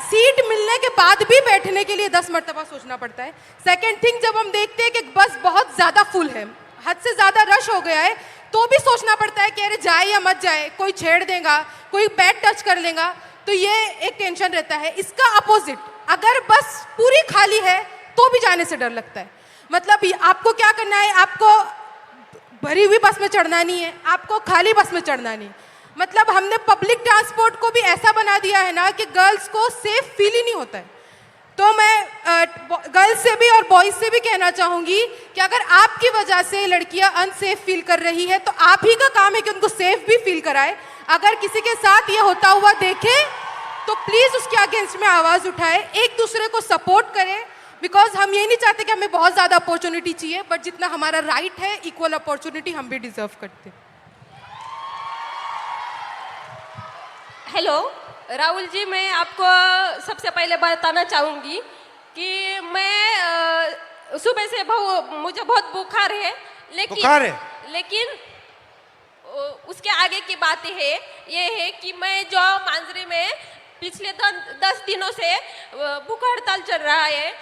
G: सीट मिलने के बाद भी बैठने के लिए 10 मरतबा सोचना पड़ता है। सेकंड थिंग, जब हम देखते हैं कि बस बहुत ज़्यादा फुल है, हद से ज़्यादा रश हो गया है, तो भी सोचना पड़ता है कि अरे जाए या मत जाए, कोई छेड़ देगा, कोई बैग टच कर लेगा, तो ये एक टेंशन रहता है। इसका अपोजिट, अगर बस पूरी खाली है तो भी जाने से डर लगता है। मतलब आपको क्या करना है, आपको भरी हुई बस में चढ़ना नहीं है, आपको खाली बस में चढ़ना नहीं। मतलब हमने पब्लिक ट्रांसपोर्ट को भी ऐसा बना दिया है ना कि गर्ल्स को सेफ फील ही नहीं होता है। तो मैं गर्ल्स से भी और बॉयज़ से भी कहना चाहूँगी कि अगर आपकी वजह से लड़कियाँ अनसेफ फील कर रही है तो आप ही का काम है कि उनको सेफ भी फील कराए। अगर किसी के साथ ये होता हुआ देखें तो प्लीज़ उसके अगेंस्ट में आवाज़ उठाए, एक दूसरे को सपोर्ट करें, बिकॉज हम ये नहीं चाहते कि हमें बहुत ज़्यादा अपॉर्चुनिटी चाहिए, बट जितना हमारा राइट है इक्वल अपॉर्चुनिटी हम भी डिजर्व करते हैं।
K: हेलो राहुल जी, मैं आपको सबसे पहले बताना चाहूँगी कि मैं सुबह से मुझे बहुत बुखार है, लेकिन उसके आगे की बात ये है कि मैं जो मांजरी में पिछले 10 दिनों से भूख हड़ताल चल रहा है,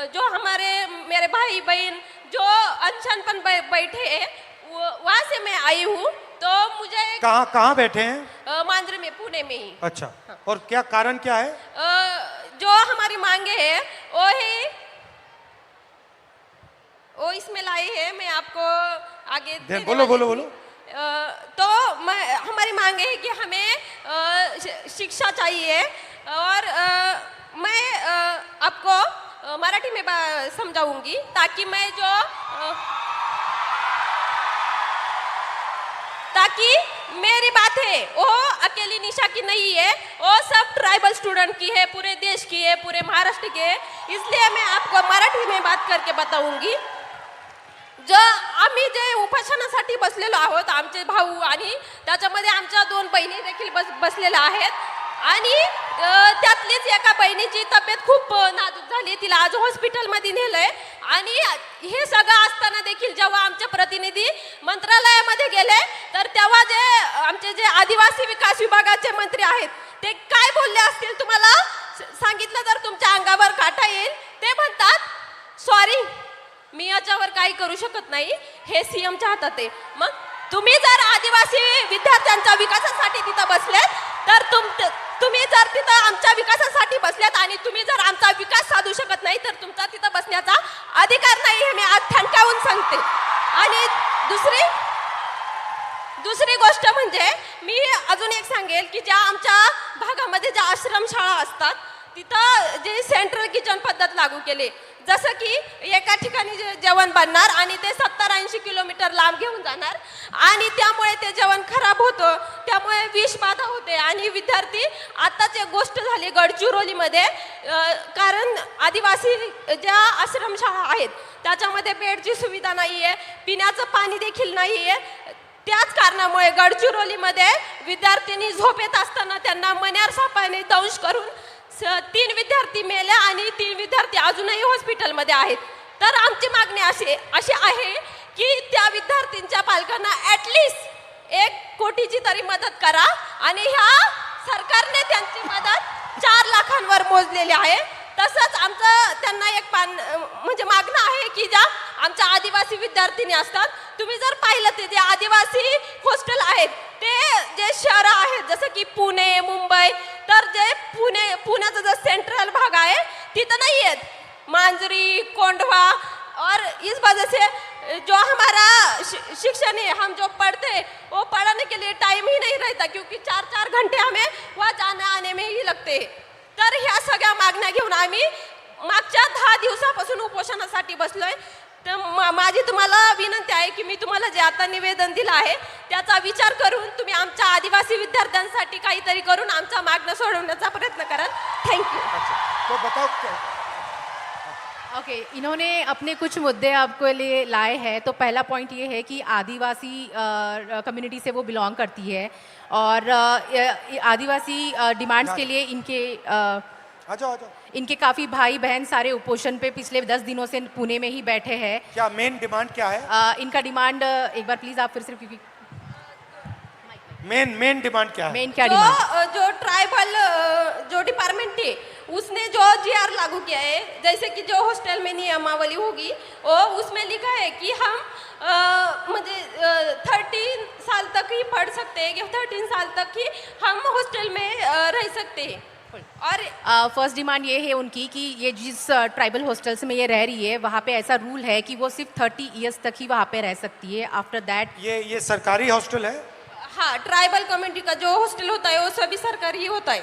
K: जो मेरे भाई बहन जो अनशन पर बैठे हैं वहाँ से मैं आई हूँ, तो मुझे
E: कहाँ कहाँ बैठे हैं?
K: मांजरे में, पुणे में ही।
E: अच्छा, और क्या कारण क्या है?
K: जो हमारी मांगे है वो इसमें लाई है, मैं आपको आगे देने
E: बोलो
K: वाली
E: बोलो
K: थी।
E: बोलो।
K: तो हमारी मांग है कि हमें शिक्षा चाहिए, और मैं आपको मराठी में समझाऊंगी, ताकि मैं ताकि मेरी बात है वो अकेली निशा की नहीं है, वो सब ट्राइबल स्टूडेंट की है, पूरे देश की है, पूरे महाराष्ट्र की है। इसलिए मैं आपको मराठी में बात करके बताऊंगी। जो आम्ही जे उपोषणासाठी बसलेलो आहोत, आमचे भाऊ आणि त्याच्यामध्ये आमच्या 2 बहिणी देखील बसलेल्या आहेत, आणि त्यातलीच एका बहिणीची तब्येत खूप नाजूक झाली, तिला आज हॉस्पिटलमध्ये नेलंय। आणि हे सगळं असताना देखील जेव्हा आमचे प्रतिनिधी मंत्रालयामध्ये गेले, तर तेव्हा आमचे जे आदिवासी विकास विभागाचे मंत्री आहेत ते काय बोलले असतील तुम्हाला सांगितलं तर तुमच्या अंगावर काटा येईल। ते म्हणतात, सॉरी, मी याच्यावर काही करू शकत नाही, हे सीएमच्या हातात आहे। मग तुम्ही जर आदिवासी विद्यार्थ्यांच्या विकासासाठी तिथं बसलेत, तर तुम्ही जर तिथं आमच्या विकासासाठी बसलेत आणि तुम्ही जर आमचा विकास साधू शकत नाही, तर तुमचा तिथं बसण्याचा अधिकार नाही, हे मी आज ठणकावून सांगते। आणि दुसरी गोष्ट म्हणजे मी अजून एक सांगेल की ज्या आमच्या भागामध्ये ज्या आश्रमशाळा असतात, तिथं जे सेंट्रल किचन पद्धत लागू केली, जसं की एका ठिकाणी जेवण बनणार आणि ते 70-80 किलोमीटर लांब घेऊन जाणार, आणि त्यामुळे ते जेवण खराब होतं, त्यामुळे विषबाधा होते। आणि विद्यार्थी, आताच एक गोष्ट झाली गडचिरोलीमध्ये, कारण आदिवासी ज्या आश्रमशाळा आहेत त्याच्यामध्ये बेडची सुविधा नाही आहे, पिण्याचं पाणी देखील नाही आहे। त्याच कारणामुळे गडचिरोलीमध्ये विद्यार्थ्यांनी झोपेत असताना त्यांना मण्यार सापाने दंश करून 3 विद्यार्थी मेले आणि 3 विद्यार्थी अजूनही हॉस्पिटलमध्ये आहेत। तर आमची मागणी अशी आहे की त्या विद्यार्थ्यांच्या पालकांना ॲटलिस्ट 1 कोटीची तरी मदत करा, आणि ह्या सरकारने त्यांची मदत 4 लाखांवर मोजलेली आहे। तसंच आमचं त्यांना एक म्हणजे मागणं आहे की ज्या आमच्या आदिवासी विद्यार्थिनी असतात, तुम्ही जर पाहिलं ते जे आदिवासी हॉस्टेल आहेत ते जे शहरं आहेत जसं की पुणे, मुंबई, तर जे पुण्याचा जो सेंट्रल भाग आहे तिथं नाही आहेत, मांजरी, कोंढवा, और इस वजह से जो हमारा शिक्षण है, हम जो पढ़ते हैं वो पढ़ाने के लिए टाइम ही नहीं रहता, क्योंकि 4-4 घंटे हमें वहाँ जाने आने में ही लगते हैं। तर ह्या सगळ्या मागण्या घेऊन आम्ही मागच्या 10 दिवसापासून उपोषणासाठी बसलोय। तर माझी तुम्हाला विनंती आहे की मी तुम्हाला जे आता निवेदन दिलं आहे त्याचा विचार करून तुम्ही आमच्या आदिवासी विद्यार्थ्यांसाठी काहीतरी करून आमच्या मागण्या सोडवण्याचा प्रयत्न कराल। थँक्यू।
E: तो बताओ
G: ओके, इन्होंने अपने कुछ मुद्दे आपके लिए लाए हैं। तो पहला पॉइंट ये है कि आदिवासी कम्युनिटी से वो बिलोंग करती है, और आदिवासी डिमांड्स के लिए इनके काफ़ी भाई बहन सारे उपोषण पे पिछले 10 दिनों से पुणे में ही बैठे हैं।
E: क्या मेन डिमांड क्या है?
G: इनका डिमांड, एक बार प्लीज़ आप फिर से, क्योंकि
E: मेन डिमांड क्या है?
G: मेन क्या डिमांड?
K: जो ट्राइबल जो डिपार्टमेंट है उसने जो GR लागू किया है, जैसे कि जो हॉस्टल में नियमावली होगी वो उसमें लिखा है कि हम मुझे 13 साल तक ही पढ़ सकते हैं, कि 13 साल तक ही हम हॉस्टल में रह सकते हैं। और
G: फर्स्ट डिमांड ये है उनकी कि ये जिस ट्राइबल हॉस्टल्स में ये रह रही है वहाँ पे ऐसा रूल है कि वो सिर्फ 30 ईयर्स तक ही वहाँ पे रह सकती है। आफ्टर दैट
E: ये सरकारी हॉस्टल है?
K: हाँ, ट्राइबल कम्युनिटी का जो हॉस्टल होता है वो सभी सरकारी होता है।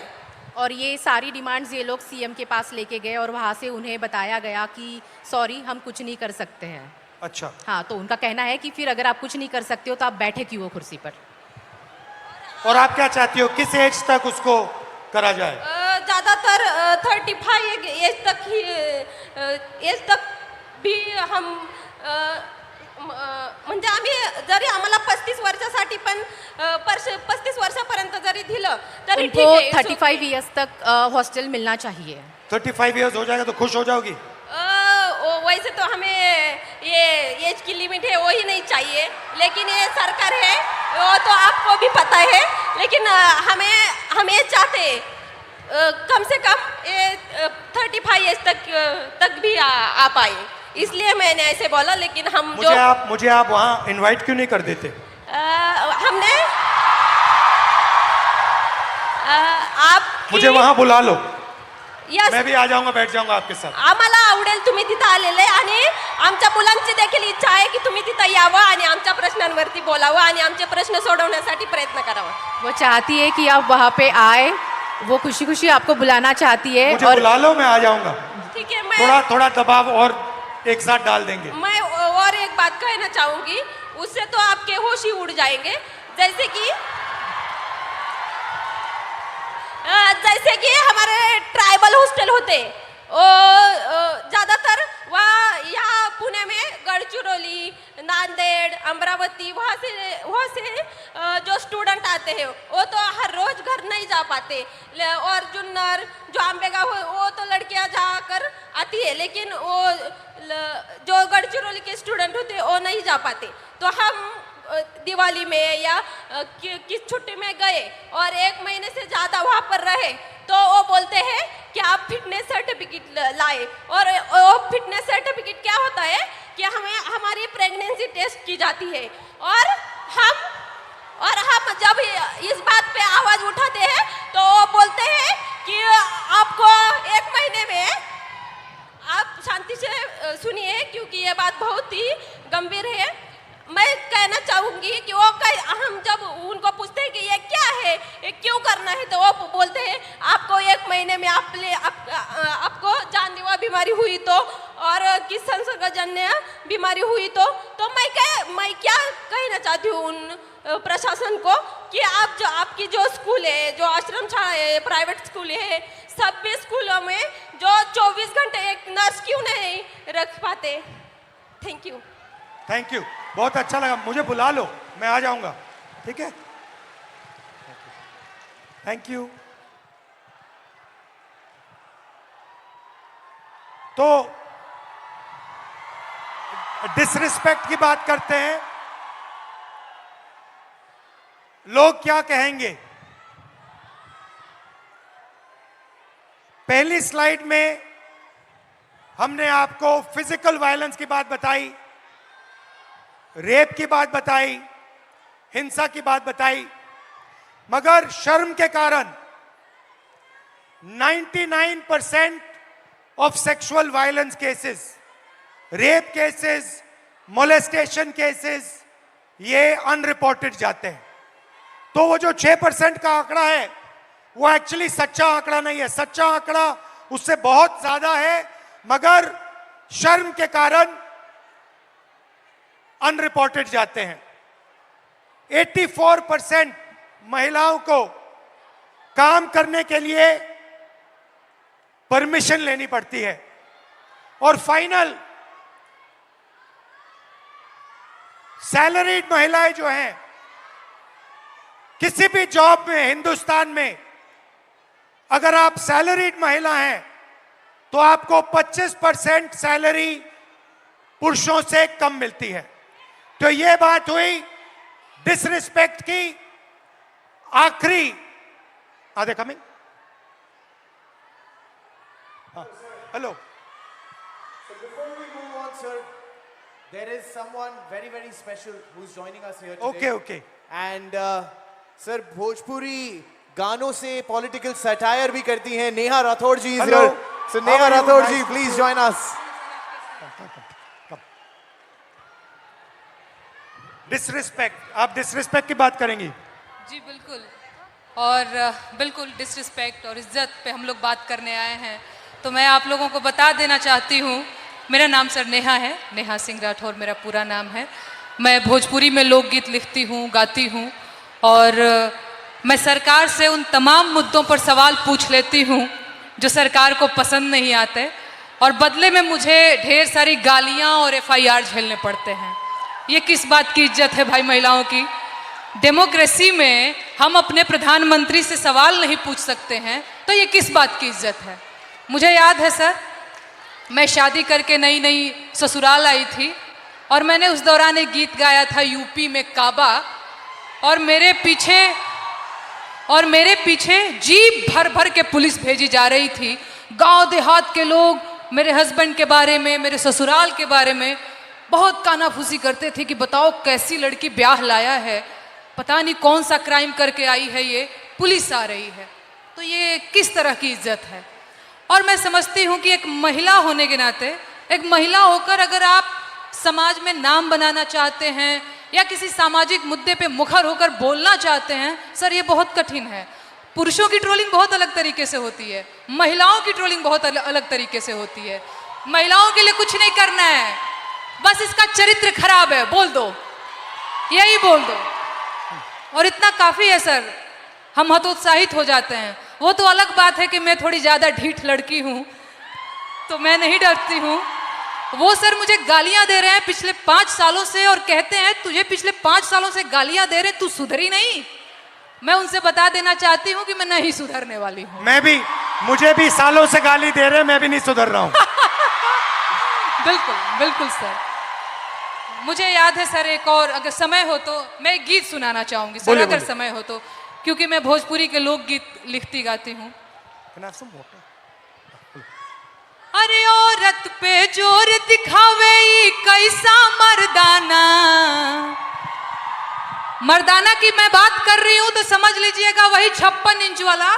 G: और ये सारी डिमांड्स ये लोग सीएम के पास लेके गए, और वहाँ से उन्हें बताया गया कि सॉरी, हम कुछ नहीं कर सकते हैं।
E: अच्छा।
G: हाँ, तो उनका कहना है कि फिर अगर आप कुछ नहीं कर सकते हो तो आप बैठे क्यों हो कुर्सी पर।
E: और आप क्या चाहती हो, किस एज तक उसको करा जाए?
K: ज़्यादातर 35 एज तक भी हम म्हणजे आम्ही जरी आम्हाला 35 वर्षासाठी पण 35 वर्षापर्यंत जरी दिलं तरी ठीक
G: उनको
K: है।
G: 35 ईयर्स तक हॉस्टल मिलना चाहिए।
E: 35 ईयर्स हो जाएगा तो खुश हो जाओगी?
K: वैसे तो हमें ये एज की लिमिट है वो ही नहीं चाहिए, लेकिन ये सरकार है वो तो आपको भी पता है, लेकिन हम ये चाहते हैं कम से कम ये 35 एज तक भी आ पाए, इसलिए मैंने ऐसे बोला। लेकिन हम
E: मुझे आप वहाँ इनवाइट क्यों नहीं कर देते?
K: हमने आप
E: मुझे वहाँ बुला लो,
K: यस,
E: मैं भी आ जाऊंगा, बैठ जाऊंगा आपके साथ.
K: आम्हाला आवडेल तुम्ही तिथं आलेले आणि आमच्या मुलांची देखील इच्छा आहे की तुम्ही तिथं यावं आणि आमच्या प्रश्नांवरती बोलावं आणि आमचे प्रश्न सोडवण्यासाठी प्रयत्न करावा.
G: वो चाहती है कि आप वहाँ पे आए, वो खुशी खुशी आपको बुलाना चाहती है.
E: मुझे बुला लो, मैं आ जाऊंगा.
K: ठीक है, मैं
E: थोड़ा दबाव और एक साथ डाल देंगे.
K: मैं और एक बात कहना चाहूंगी, उससे तो आपके होश ही उड़ जाएंगे. जैसे कि हमारे ट्राइबल हॉस्टल होते, ज़्यादातर वहाँ यहाँ पुणे में गढ़चिरौली, नांदेड़, अमरावती, वहाँ से जो स्टूडेंट आते हैं वो तो हर रोज घर नहीं जा पाते. और जुन्नर, जो आंबेगांव, वो तो लड़कियाँ जाकर आती है, लेकिन वो जो गढ़चिरौली के स्टूडेंट होते वो नहीं जा पाते. तो हम दिवाली में या किस छुट्टी में गए और 1 महीने से ज़्यादा वहाँ पर रहे, तो वो बोलते हैं कि आप फिटनेस सर्टिफिकेट लाए. और वो फिटनेस सर्टिफिकेट क्या होता है कि हमारी प्रेगनेंसी टेस्ट की जाती है. और हम जब इस बात पे आवाज़ उठाते हैं तो वो बोलते हैं कि आपको 1 महीने में, आप शांति से सुनिए क्योंकि ये बात बहुत ही गंभीर है. मैं कहना चाहूँगी कि हम जब उनको पूछते हैं कि ये क्या है, ये क्यों करना है, तो वो बोलते हैं आपको 1 महीने में आपको जानलेवा बीमारी हुई तो, और किस संसर्गजन्य बीमारी हुई तो मैं क्या कहना चाहती हूँ उन प्रशासन को कि आपकी जो स्कूल है, जो आश्रम शाला है, प्राइवेट स्कूल है, सभी स्कूलों में जो 24 घंटे एक नर्स क्यों नहीं रख पाते.
E: थैंक यू, बहुत अच्छा लगा. मुझे बुला लो, मैं आ जाऊंगा. ठीक है, थैंक यू. तो डिसरिस्पेक्ट की बात करते हैं. लोग क्या कहेंगे? पहली स्लाइड में हमने आपको फिजिकल वायलेंस की बात बताई, रेप की बात बताई, हिंसा की बात बताई, मगर शर्म के कारण 99% of sexual violence cases, rape cases, molestation cases, ये अनरिपोर्टेड जाते हैं. तो वो जो 6% का आंकड़ा है वो एक्चुअली सच्चा आंकड़ा नहीं है. सच्चा आंकड़ा उससे बहुत ज्यादा है, मगर शर्म के कारण अनरिपोर्टेड जाते हैं. 84% महिलाओं को काम करने के लिए परमिशन लेनी पड़ती है. और फाइनल, सैलरीड महिलाएं जो हैं, किसी भी जॉब में हिंदुस्तान में अगर आप सैलरीड महिला हैं तो आपको 25% सैलरी पुरुषों से कम मिलती है. तो ये बात हुई डिसरिस्पेक्ट की. आखिरी, are they coming? Hello.
D: So before we move on, sir, there is someone very, very special who's joining us here today.
E: Okay.
D: And sir, Bhojpuri गानों से पॉलिटिकल सटायर भी करती हैं. Neha Rathore ji is here. So Neha Rathore ji, please join us.
E: Disrespect, आप disrespect की बात करेंगी?
L: जी बिल्कुल, और बिल्कुल डिसरिस्पेक्ट और इज्जत पे हम लोग बात करने आए हैं. तो मैं आप लोगों को बता देना चाहती हूँ, मेरा नाम सर नेहा है, नेहा सिंह राठौर मेरा पूरा नाम है. मैं भोजपुरी में लोकगीत लिखती हूँ, गाती हूँ, और मैं सरकार से उन तमाम मुद्दों पर सवाल पूछ लेती हूँ जो सरकार को पसंद नहीं आते, और बदले में मुझे ढेर सारी गालियाँ और FIR झेलने पड़ते हैं. ये किस बात की इज्जत है भाई महिलाओं की? डेमोक्रेसी में हम अपने प्रधानमंत्री से सवाल नहीं पूछ सकते हैं, तो ये किस बात की इज्जत है? मुझे याद है सर, मैं शादी करके नई ससुराल आई थी, और मैंने उस दौरान एक गीत गाया था यूपी में काबा, और मेरे पीछे जीप भर भर के पुलिस भेजी जा रही थी. गांव देहात के लोग मेरे हस्बैंड के बारे में, मेरे ससुराल के बारे में बहुत कानाफूसी करते थे कि बताओ कैसी लड़की ब्याह लाया है, पता नहीं कौन सा क्राइम करके आई है, ये पुलिस आ रही है, तो ये किस तरह की इज्जत है। और मैं समझती हूँ कि एक महिला होने के नाते, एक महिला होकर अगर आप समाज में नाम बनाना चाहते हैं या किसी सामाजिक मुद्दे पे मुखर होकर बोलना चाहते हैं, सर ये बहुत कठिन है। पुरुषों की ट्रोलिंग बहुत अलग तरीके से होती है, महिलाओं की ट्रोलिंग बहुत अलग तरीके से होती है। महिलाओं के लिए कुछ नहीं करना है, बस इसका चरित्र खराब है बोल दो, यही बोल दो, और इतना काफी है सर, हम हतोत्साहित हो जाते हैं। वो तो अलग बात है कि मैं थोड़ी ज्यादा ढीठ लड़की हूं तो मैं नहीं डरती हूं। वो सर मुझे गालियां दे रहे हैं पिछले 5 सालों से और कहते हैं तुझे पिछले 5 सालों से गालियां दे रहे, तू सुधरी नहीं। मैं उनसे बता देना चाहती हूं कि मैं नहीं सुधरने वाली हूं।
E: मैं भी, मुझे भी सालों से गाली दे रहे, मैं भी नहीं सुधर रहा हूं।
L: बिल्कुल बिल्कुल सर। मुझे याद है सर, एक और अगर समय हो तो मैं एक गीत सुनाना चाहूंगी सर, अगर समय हो तो, क्योंकि मैं भोजपुरी के लोकगीत लिखती गाती हूँ। अरे औरत पे जोर दिखावे ई कैसा मर्दाना, मर्दाना की मैं बात कर रही हूं तो समझ लीजिएगा वही 56 इंच वाला।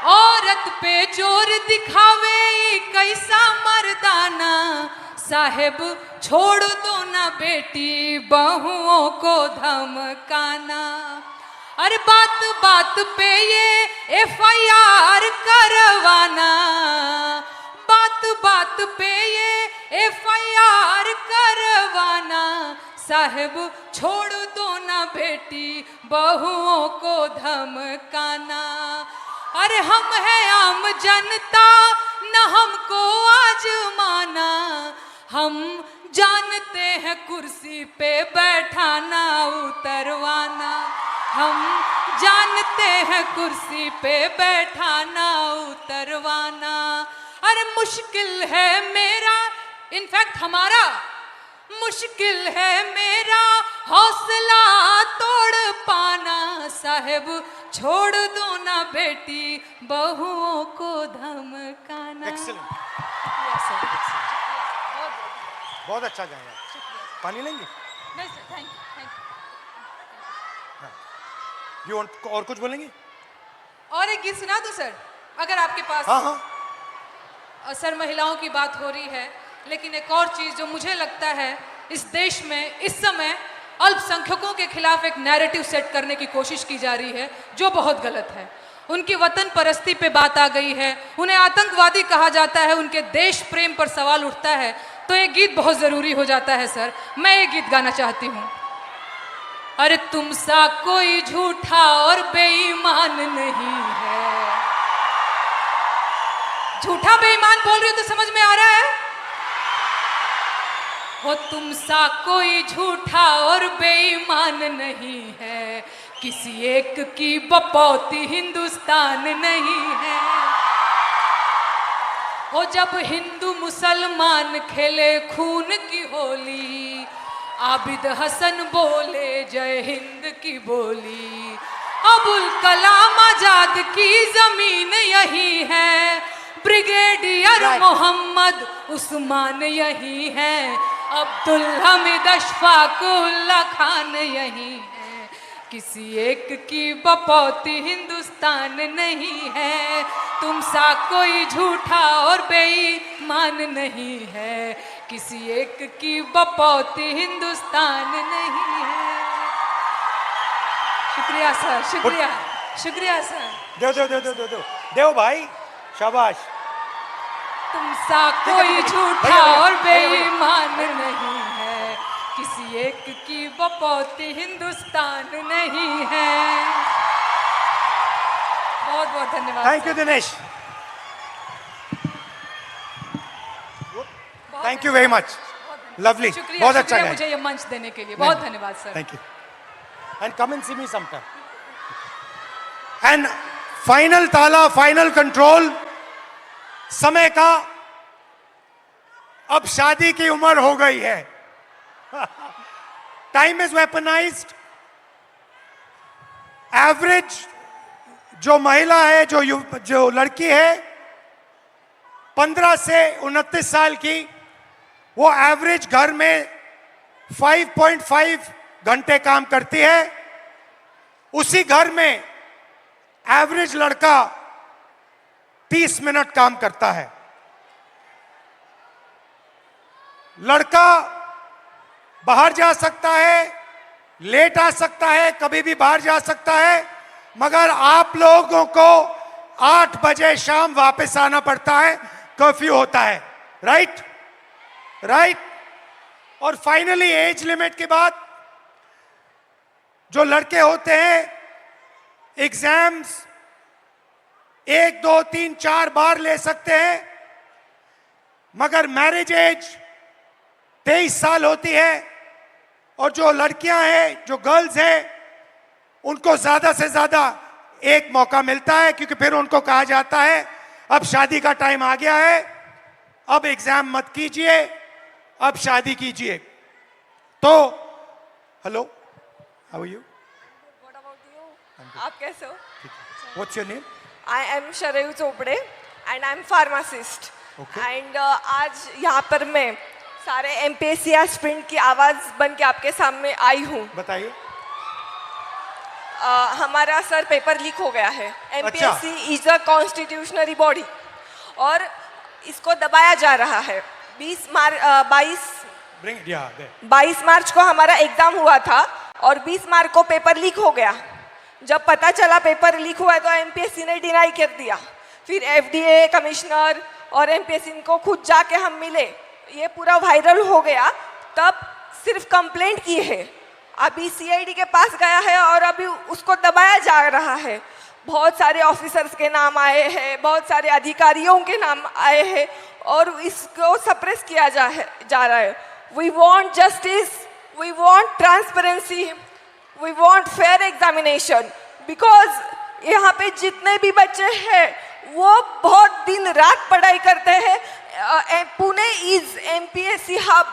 L: औरत पे जोर दिखावे ई कैसा मर्दाना, साहेब छोड़ दो ना बेटी बहुओं को धमकाना। अरे बात बात पे ये FIR करवाना, बात बात पे ये FIR करवाना, साहेब छोड़ दो ना बेटी बहुओं को धमकाना। अरे हम है आम जनता न हमको आजमाना, हम जानते हैं कुर्सी पे बैठाना उतरवाना, हम जानते हैं कुर्सी पे बैठाना उतरवाना। अरे मुश्किल है मेरा, इनफैक्ट हमारा मुश्किल है मेरा हौसला तोड़ पाना, साहेब छोड़ दो ना बेटी बहुओं को धमकाना।
E: बहुत अच्छा गाया। पानी लेंगे?
L: नहीं सर, थैंक
E: यू और कुछ बोलेंगे?
L: और एक गीत सुना दूं सर, अगर आपके पास?
E: हाँ हाँ
L: सर, महिलाओं की बात हो रही है, लेकिन एक और चीज जो मुझे लगता है इस देश में इस समय अल्पसंख्यकों के खिलाफ एक नैरेटिव सेट करने की कोशिश की जा रही है, जो बहुत गलत है। उनकी वतन परस्ती पे बात आ गई है, उन्हें आतंकवादी कहा जाता है, उनके देश प्रेम पर सवाल उठता है, तो ये गीत बहुत जरूरी हो जाता है सर। मैं ये गीत गाना चाहती हूँ। अरे तुम सा कोई झूठा और बेईमान नहीं है। झूठा बेईमान बोल रही हो तो समझ में आ रहा है? हो तुम सा कोई झूठा और बेईमान नहीं है, किसी एक की बपौती हिंदुस्तान नहीं है। हो जब हिंदू मुसलमान खेले खून की होली, आबिद हसन बोले जय हिंद की बोली। अबुल कलाम आजाद की जमीन यही है, ब्रिगेडियर मोहम्मद उस्मान यही है, अब्दुल हमीद अशफाकुल्ला खान यही है, किसी एक की बपौती हिंदुस्तान नहीं है। तुम सा कोई झूठा और बेईमान नहीं है, किसी एक की बपौती हिंदुस्तान नहीं है। शुक्रिया सर, शुक्रिया, शुक्रिया सर।
E: देव भाई, शाबाश।
L: तुम सा कोई झूठा और बेईमान नहीं है, किसी एक की बपौती हिंदुस्तान नहीं है। बहुत बहुत धन्यवाद।
E: Thank you Dinesh, thank you very much, lovely, बहुत अच्छा गाया
L: मुझे ये मंच देने के लिए, बहुत धन्यवाद सर।
E: Thank you, and come and see me sometime. And final ताला, फाइनल कंट्रोल, समय का अब शादी की उम्र हो गई है। टाइम इज वेपनाइज्ड, एवरेज जो महिला है, जो लड़की है 15 से 29 साल की, वो एवरेज घर में 5.5 घंटे काम करती है। उसी घर में एवरेज लड़का 30 मिनट काम करता है। लड़का बाहर जा सकता है, लेट आ सकता है, कभी भी बाहर जा सकता है, मगर आप लोगों को 8 बजे शाम वापस आना पड़ता है, कर्फ्यू होता है। Right right. और फाइनली एज लिमिट के बाद जो लड़के होते हैं एग्जाम्स 1, 2, 3, 4 बार ले सकते हैं, मगर मैरिज एज 23 साल होती है। और जो लड़कियां हैं, जो गर्ल्स हैं, उनको ज्यादा से ज्यादा एक मौका मिलता है, क्योंकि फिर उनको कहा जाता है अब शादी का टाइम आ गया है, अब एग्जाम मत कीजिए, अब शादी कीजिए। तो हेलो, हाउ आर यू?
K: आप कैसे हो?
E: What's your name?
K: I am Sharayu Chopde and I am pharmacist.
E: Okay.
K: And आज यहाँ पर मैं सारे एमपीएससी एस्पिरेंट की आवाज़ बन के आपके सामने आई हूँ।
E: बताइए।
K: हमारा सर पेपर लीक हो गया है। एमपीएससी इज अ कॉन्स्टिट्यूशनरी बॉडी और इसको दबाया जा रहा है। 22 मार्च को हमारा एग्जाम हुआ था और 20 मार्च को पेपर लीक हो गया। जब पता चला पेपर लीक हुआ है तो एमपीएससी ने डिनाई कर दिया। फिर एफडीए कमिश्नर और एमपीएससी को खुद जाके हम मिले, ये पूरा वायरल हो गया। तब सिर्फ कंप्लेंट की है, अभी सीआईडी के पास गया है और अभी उसको दबाया जा रहा है। बहुत सारे ऑफिसर्स के नाम आए हैं, बहुत सारे अधिकारियों के नाम आए हैं और इसको सप्रेस किया जा रहा है। We want justice, we want transparency, we want fair examination, because यहाँ पे जितने भी बच्चे हैं वो बहुत दिन रात पढ़ाई करते हैं। Pune is MPSC hub.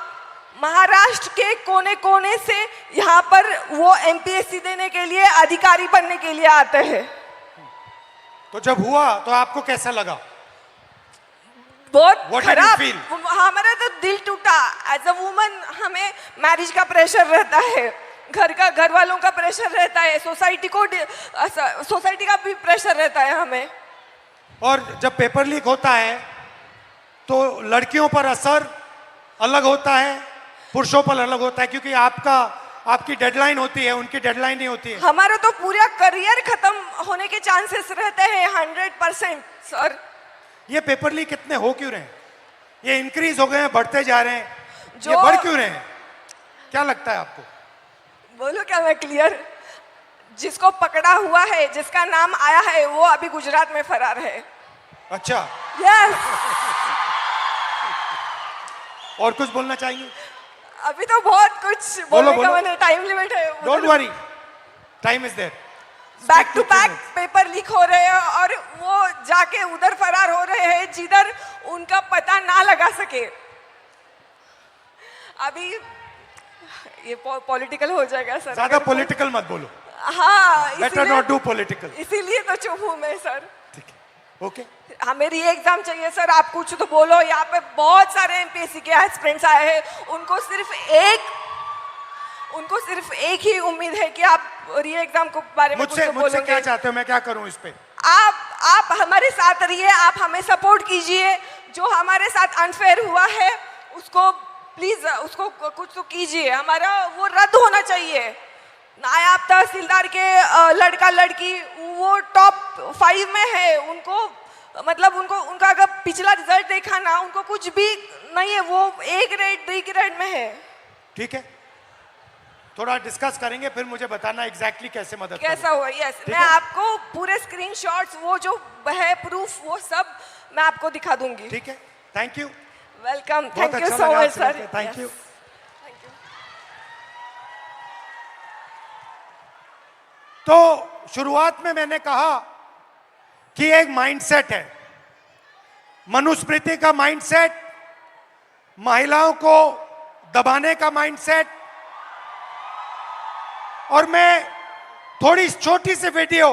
K: Maharashtra के कोने कोने से यहाँ पर वो एमपीएससी देने के लिए, अधिकारी बनने के लिए आते हैं।
E: तो जब हुआ तो आपको कैसा लगा?
K: बहुत खराब। हमारा तो दिल टूटा। एज अ वुमन हमें मैरिज का प्रेशर रहता है, घर वालों का प्रेशर रहता है, सोसाइटी का भी प्रेशर रहता है हमें।
E: और जब पेपर लीक होता है तो लड़कियों पर असर अलग होता है, पुरुषों पर अलग होता है, क्योंकि आपकी डेडलाइन होती है, उनकी डेडलाइन नहीं होती है।
K: हमारा तो पूरा करियर खत्म होने के चांसेस रहते हैं 100%। सर
E: ये पेपर लीक कितने हो क्यों रहे हैं? ये इंक्रीज हो गए हैं, बढ़ते जा रहे हैं, ये बढ़ क्यों रहे हैं? क्या लगता है आपको?
K: बोलो क्या मैं क्लियर? जिसको पकड़ा हुआ है, जिसका नाम आया है, वो अभी गुजरात में फरार है।
E: अच्छा।
K: यस।
E: और कुछ बोलना चाहेंगे?
K: अभी तो बहुत कुछ बोलने का मैंने, टाइम लिमिट है।
E: Don't worry, time is there.
K: Back to back paper leak हो रहे हैं और वो जाके उधर फरार हो रहे हैं जिधर उनका पता ना लगा सके। अभी ये पॉलिटिकल हो जाएगा सर।
E: ज्यादा पॉलिटिकल मत बोलो।
K: हाँ,
E: बेटर नॉट डू पॉलिटिकल।
K: इसीलिए तो चुप हूँ मैं सर।
E: ठीक है, ओके।
K: हमें री एग्जाम चाहिए सर, आप कुछ तो बोलो। यहाँ पे बहुत सारे एमपीएससी के एस्पिरेंट्स आए हैं, उनको सिर्फ एक ही उम्मीद है कि आप री एग्जाम के बारे में कुछ तो बोलेंगे।
E: मुझसे क्या चाहते हो, मैं क्या करूं इस पे?
K: आप हमारे साथ रहिए, आप हमें सपोर्ट कीजिए। जो हमारे साथ अनफेयर हुआ है उसको प्लीज, उसको कुछ तो कीजिए। हमारा वो रद्द होना चाहिए। नायब तहसीलदार के लड़का लड़की वो टॉप 5 में है, उनका अगर पिछला रिजल्ट देखा ना, उनको कुछ भी नहीं है, वो A ग्रेड B ग्रेड में है।
E: ठीक है, थोड़ा डिस्कस करेंगे, फिर मुझे बताना एग्जैक्टली कैसे मदद
K: कैसा हुआ। यस, मैं आपको पूरे स्क्रीनशॉट्स, वो जो है प्रूफ, वो सब मैं आपको दिखा दूंगी।
E: ठीक है, thank you,
K: welcome, thank you so much sir.
E: Thank you. तो शुरुआत में मैंने कहा कि एक माइंडसेट है, मनुस्मृति का माइंडसेट, महिलाओं को दबाने का माइंडसेट। और मैं थोड़ी छोटी सी वीडियो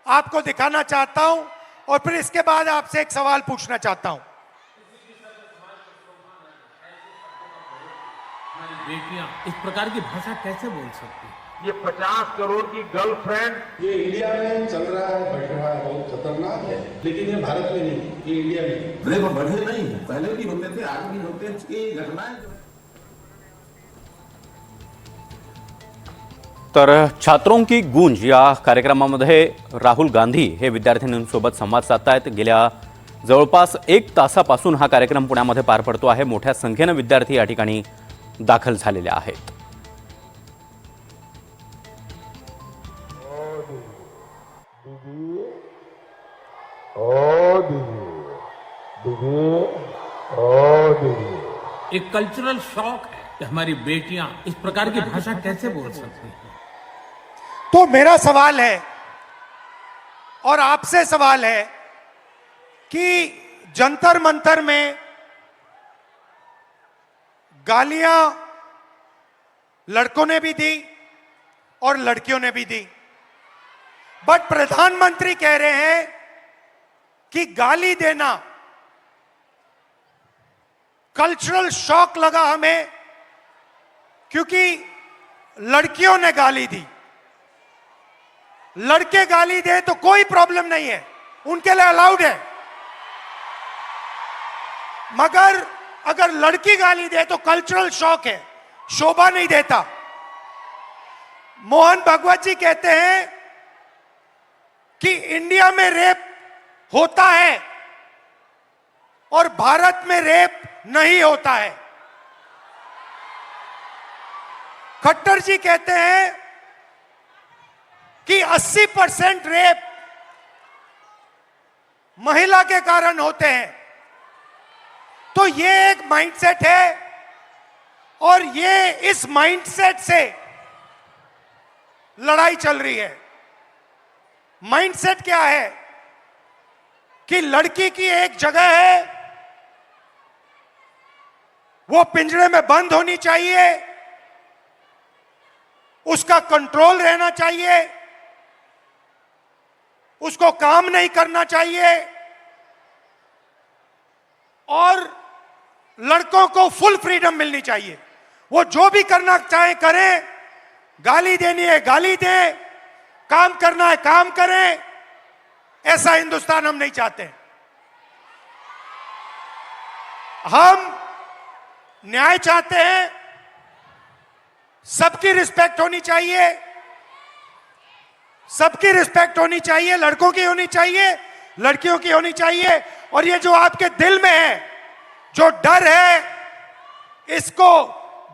E: आपको दिखाना चाहता हूं और फिर इसके बाद आपसे एक सवाल पूछना चाहता हूं।
C: बेटियां इस प्रकार की भाषा कैसे बोल सकती हैं?
M: ये 50 करोड़ की गर्लफ्रेंड
N: ये इंडिया में चल रहा है, बढ़ रहा है, बहुत खतरनाक है, लेकिन ये भारत में नहीं, ये इंडिया में नहीं। वो बढ़े नहीं, पहले भी होते थे, आज भी होते हैं। ये घटनाएं
A: तर छात्रों की गूंज या कार्यक्रमामध्ये राहुल गांधी हे विद्यार्थ्यांसोबत संवाद साधतायत। गेल्या जवळपास 1 तासापासून हा कार्यक्रम पुण्यामध्ये पार पडतो आहे। मोठ्या संख्येने विद्यार्थी या ठिकाणी दाखल झालेले आहेत।
C: एक कल्चरल शॉक है कि हमारी बेटियां इस प्रकार की भाषा कैसे बोल सकती हैं?
E: तो मेरा सवाल है और आपसे सवाल है कि जंतर मंतर में गालियां लड़कों ने भी दी और लड़कियों ने भी दी, बट प्रधानमंत्री कह रहे हैं कि गाली देना कल्चरल शॉक लगा हमें क्योंकि लड़कियों ने गाली दी। लड़के गाली दे तो कोई प्रॉब्लम नहीं है, उनके लिए अलाउड है, मगर अगर लड़की गाली दे तो कल्चरल शॉक है, शोभा नहीं देता। मोहन भागवत जी कहते हैं कि इंडिया में रेप होता है और भारत में रेप नहीं होता है। खट्टर जी कहते हैं कि 80% रेप महिला के कारण होते हैं। तो ये एक माइंडसेट है और ये इस माइंडसेट से लड़ाई चल रही है। माइंडसेट क्या है कि लड़की की एक जगह है, वो पिंजरे में बंद होनी चाहिए, उसका कंट्रोल रहना चाहिए, उसको काम नहीं करना चाहिए और लड़कों को फुल फ्रीडम मिलनी चाहिए। वो जो भी करना चाहे करें, गाली देनी है गाली दें, काम करना है काम करें। ऐसा हिंदुस्तान हम नहीं चाहते। हम न्याय चाहते हैं, सबकी रिस्पेक्ट होनी चाहिए, सबकी रिस्पेक्ट होनी चाहिए, लड़कों की होनी चाहिए, लड़कियों की होनी चाहिए। और ये जो आपके दिल में है, जो डर है, इसको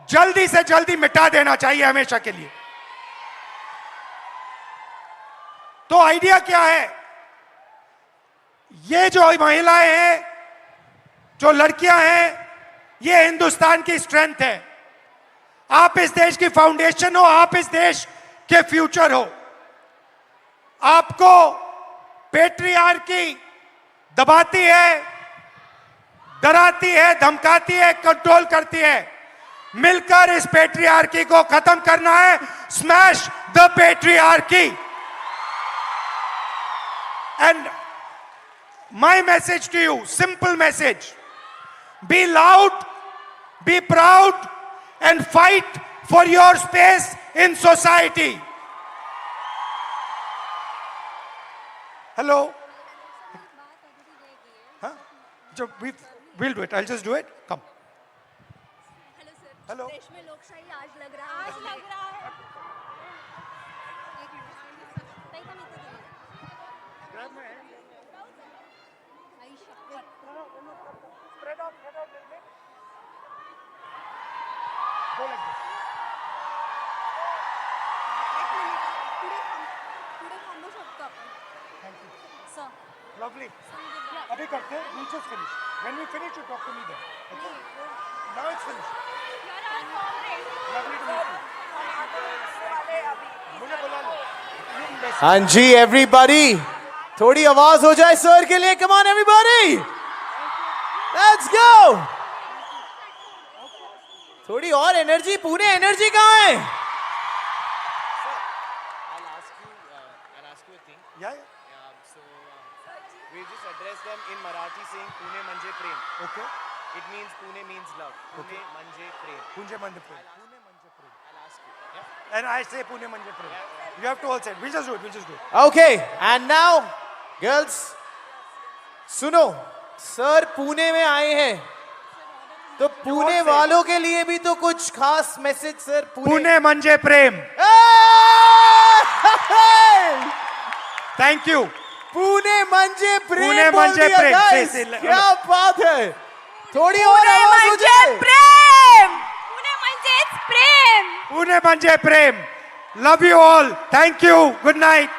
E: जल्दी से जल्दी मिटा देना चाहिए हमेशा के लिए। तो आइडिया क्या है? ये जो महिलाएं हैं, जो लड़कियां हैं, ये हिंदुस्तान की स्ट्रेंथ है। आप इस देश की फाउंडेशन हो, आप इस देश के फ्यूचर हो। आपको पेट्रियार्की दबाती है, डराती है, धमकाती है, कंट्रोल करती है। मिलकर इस पेट्रियार्की को खत्म करना है। Smash the patriarchy. And my message to you, simple message: be loud, be proud, and fight for your space in society. Hello? Huh? We'll do it. I'll just do it. Come.
H: Hello sir.
E: Hello.
H: देश में लोकशाही आज लग रहा है। एक minute. ताई का मित्र दे।
E: Grab my hand.
H: आई शपथ।
E: Spread out a little bit. Go like this.
H: पुढे थांबू शकतो आपण।
E: Thank you.
H: सर।
E: Lovely. अभी करते हैं. We'll just finish. When we finish, you talk to me then. Okay? Now it's finished. Lovely to meet you. मुझे बुला लो.
D: हाँ जी एवरीबॉडी, थोड़ी आवाज हो जाए सर के लिए। Come on everybody, let's go. थोड़ी और एनर्जी। पुणे एनर्जी कहाँ है?
E: Yeah.
D: just address them in Marathi saying Pune Manje Prem.
E: Okay.
D: It means Pune means love. Pune Manje Prem.
E: Pune Manje Prem.
D: I'll ask you. Yeah?
E: And I say Pune Manje Prem. You have to all say it. We'll just do it.
D: Okay, and now, girls, सुनो, sir Pune में आए हैं, तो पुणे वालों के लिए भी तो कुछ खास message sir.
E: Pune Manje Prem. Thank you.
D: Pune मंजे प्रेम.
E: पुणे
D: बोल
E: मंजे
D: दिया,
E: प्रेम.
D: guys.
E: से-
D: क्या बात है. थोड़ी और आवाज मुझे.
I: प्रेम पुणे म्हणजेच प्रेम.
E: Pune Manje Prem. Love you all. Thank you. Good night.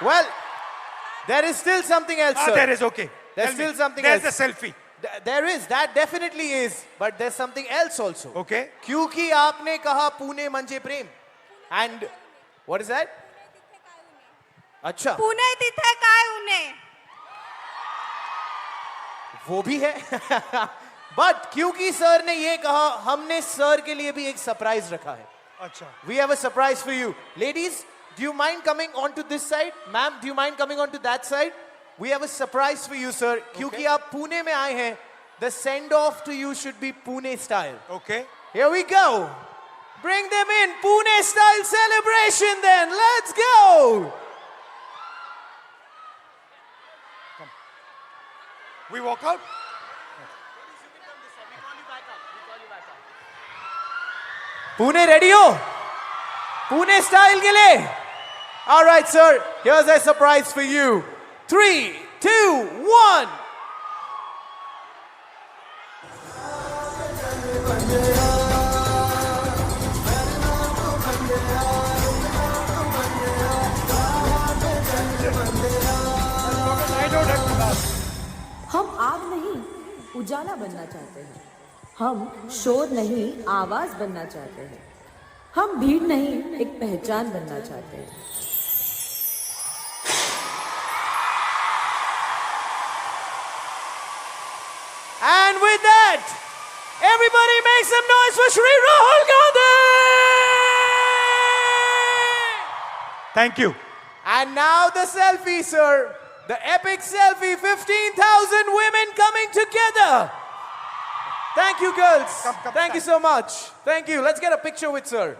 D: Well, there is still something else, sir.
E: There is okay.
D: There's
E: Tell me.
D: still something
E: There's
D: else.
E: the selfie.
D: There is, that definitely is, but there's something else also.
E: Okay.
D: क्योंकि आपने कहा पुणे मंजे प्रेम, and what is that? अच्छा,
I: पुणे तिथे काय उणे.
D: वो भी है. बट क्योंकि सर ने ये कहा, हमने सर के लिए भी एक सरप्राइज रखा है.
E: अच्छा.
D: We have a surprise for you. Ladies, do you mind coming onto this side? Ma'am, do you mind coming onto that side? We have a surprise for you, sir. क्योंकि आप पुणे में आए हैं, the send off to you should be Pune style.
E: Okay.
D: Here we go. Bring them in. Pune style celebration then. Let's go.
E: We walk out.
D: Pune ready ho? Pune style ke liye? All right, sir. Here's a surprise for you. 3, 2, 1.
O: हम आग नहीं उजाला बनना चाहते हैं. हम शोर नहीं आवाज बनना चाहते हैं. हम भीड़ नहीं एक पहचान बनना चाहते हैं.
D: And with that, everybody make some noise for Shri Rahul Gandhi!
E: Thank you.
D: And now the selfie, sir. The epic selfie, 15,000 women coming together. Thank you, girls. Thank you so much. Thank you. Let's get a picture with sir.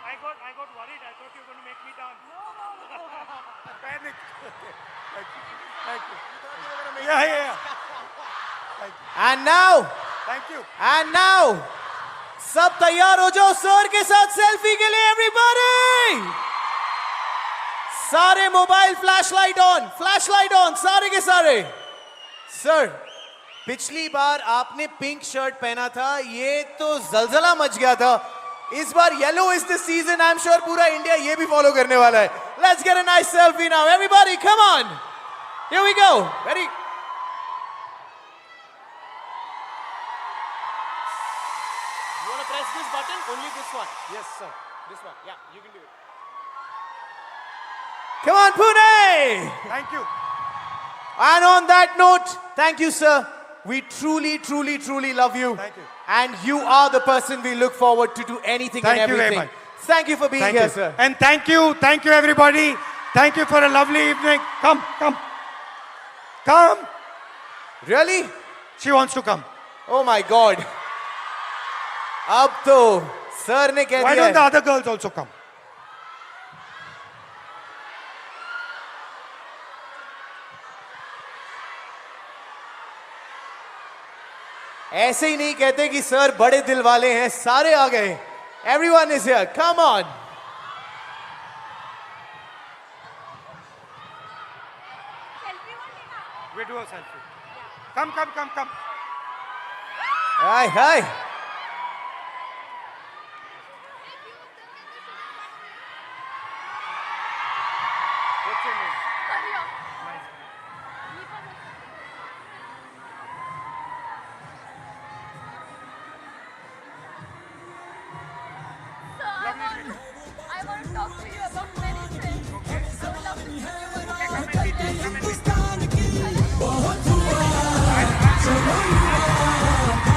E: I got worried. I thought you were going to make me dance. No. Panic. Thank you. Yeah.
D: And now,
E: Thank you.
D: and now, सब तैयार हो जाओ sir के साथ selfie के लिए everybody. सारे mobile flashlight on, सारे के सारे. सर, पिछली बार आपने पिंक शर्ट पहना था, ये तो जलजला मच गया था. इस बार yellow is the season. I am sure पूरा इंडिया ये भी फॉलो करने वाला है. Let's get a nice selfie now everybody. Come on, here we go. Very press this button, only this one. Yes, sir. This one. Yeah, you can do it. Come on, Pune!
E: Thank you.
D: And on that note, thank you, sir. We truly, truly, truly love you.
E: Thank you.
D: And you are the person we look forward to do anything
E: Thank
D: and
E: you
D: everything.
E: very much.
D: Thank you for being
E: Thank
D: here,
E: you.
D: sir.
E: And thank you everybody. Thank you for a lovely evening. Come.
D: Really?
E: She wants to come.
D: Oh my God. अब तो sir ने कह
E: Why
D: दिया
E: don't the
D: है.
E: other girls also come?
D: ऐसे ही नहीं कहते कि सर बड़े दिल वाले हैं. सारे आ गए. Everyone is here. Come on.
E: We do a selfie. Come.
D: Hi.
E: What's your name?
I: I want to talk to you about many things.
B: Hindustan की बहुत हुआ, चलो यार.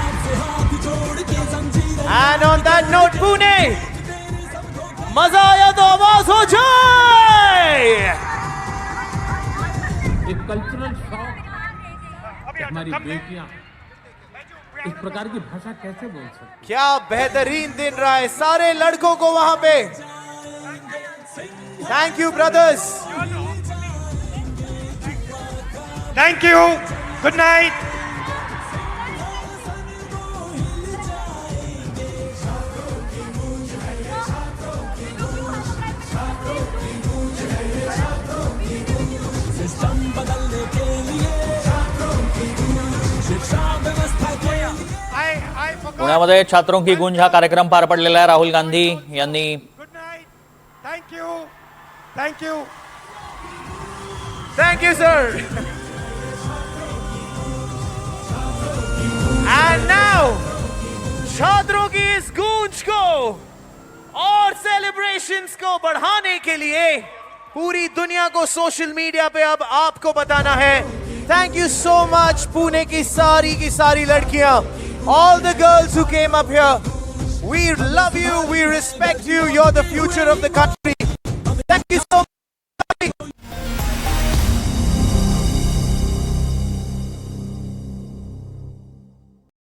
D: पुणे, मजा आया तो आवाज हो जाए।
C: एक कल्चरल शॉक कि हमारी बेटियां इस प्रकार की भाषा कैसे बोल सकती।
D: क्या बेहतरीन दिन रहा है सारे लड़कों को वहां पे। Thank you brothers,
E: Thank you. Good night.
B: System बदलने के लिए शिक्षा व्यवस्था के लिए
E: I forgot.
P: पुण्यामध्ये छात्रों की गुंज हा कार्यक्रम पार पडलेला आहे. राहुल गांधी यांनी
E: Good night. Thank you. Thank you.
D: Thank you sir. And now छात्रों की इस गूंज को और सेलिब्रेशंस को बढ़ाने के लिए पूरी दुनिया को सोशल मीडिया पे अब आपको बताना है। Thank you so much Pune की सारी लड़कियां, all the girls who came up here, we love you, we respect you, you are the future of the country.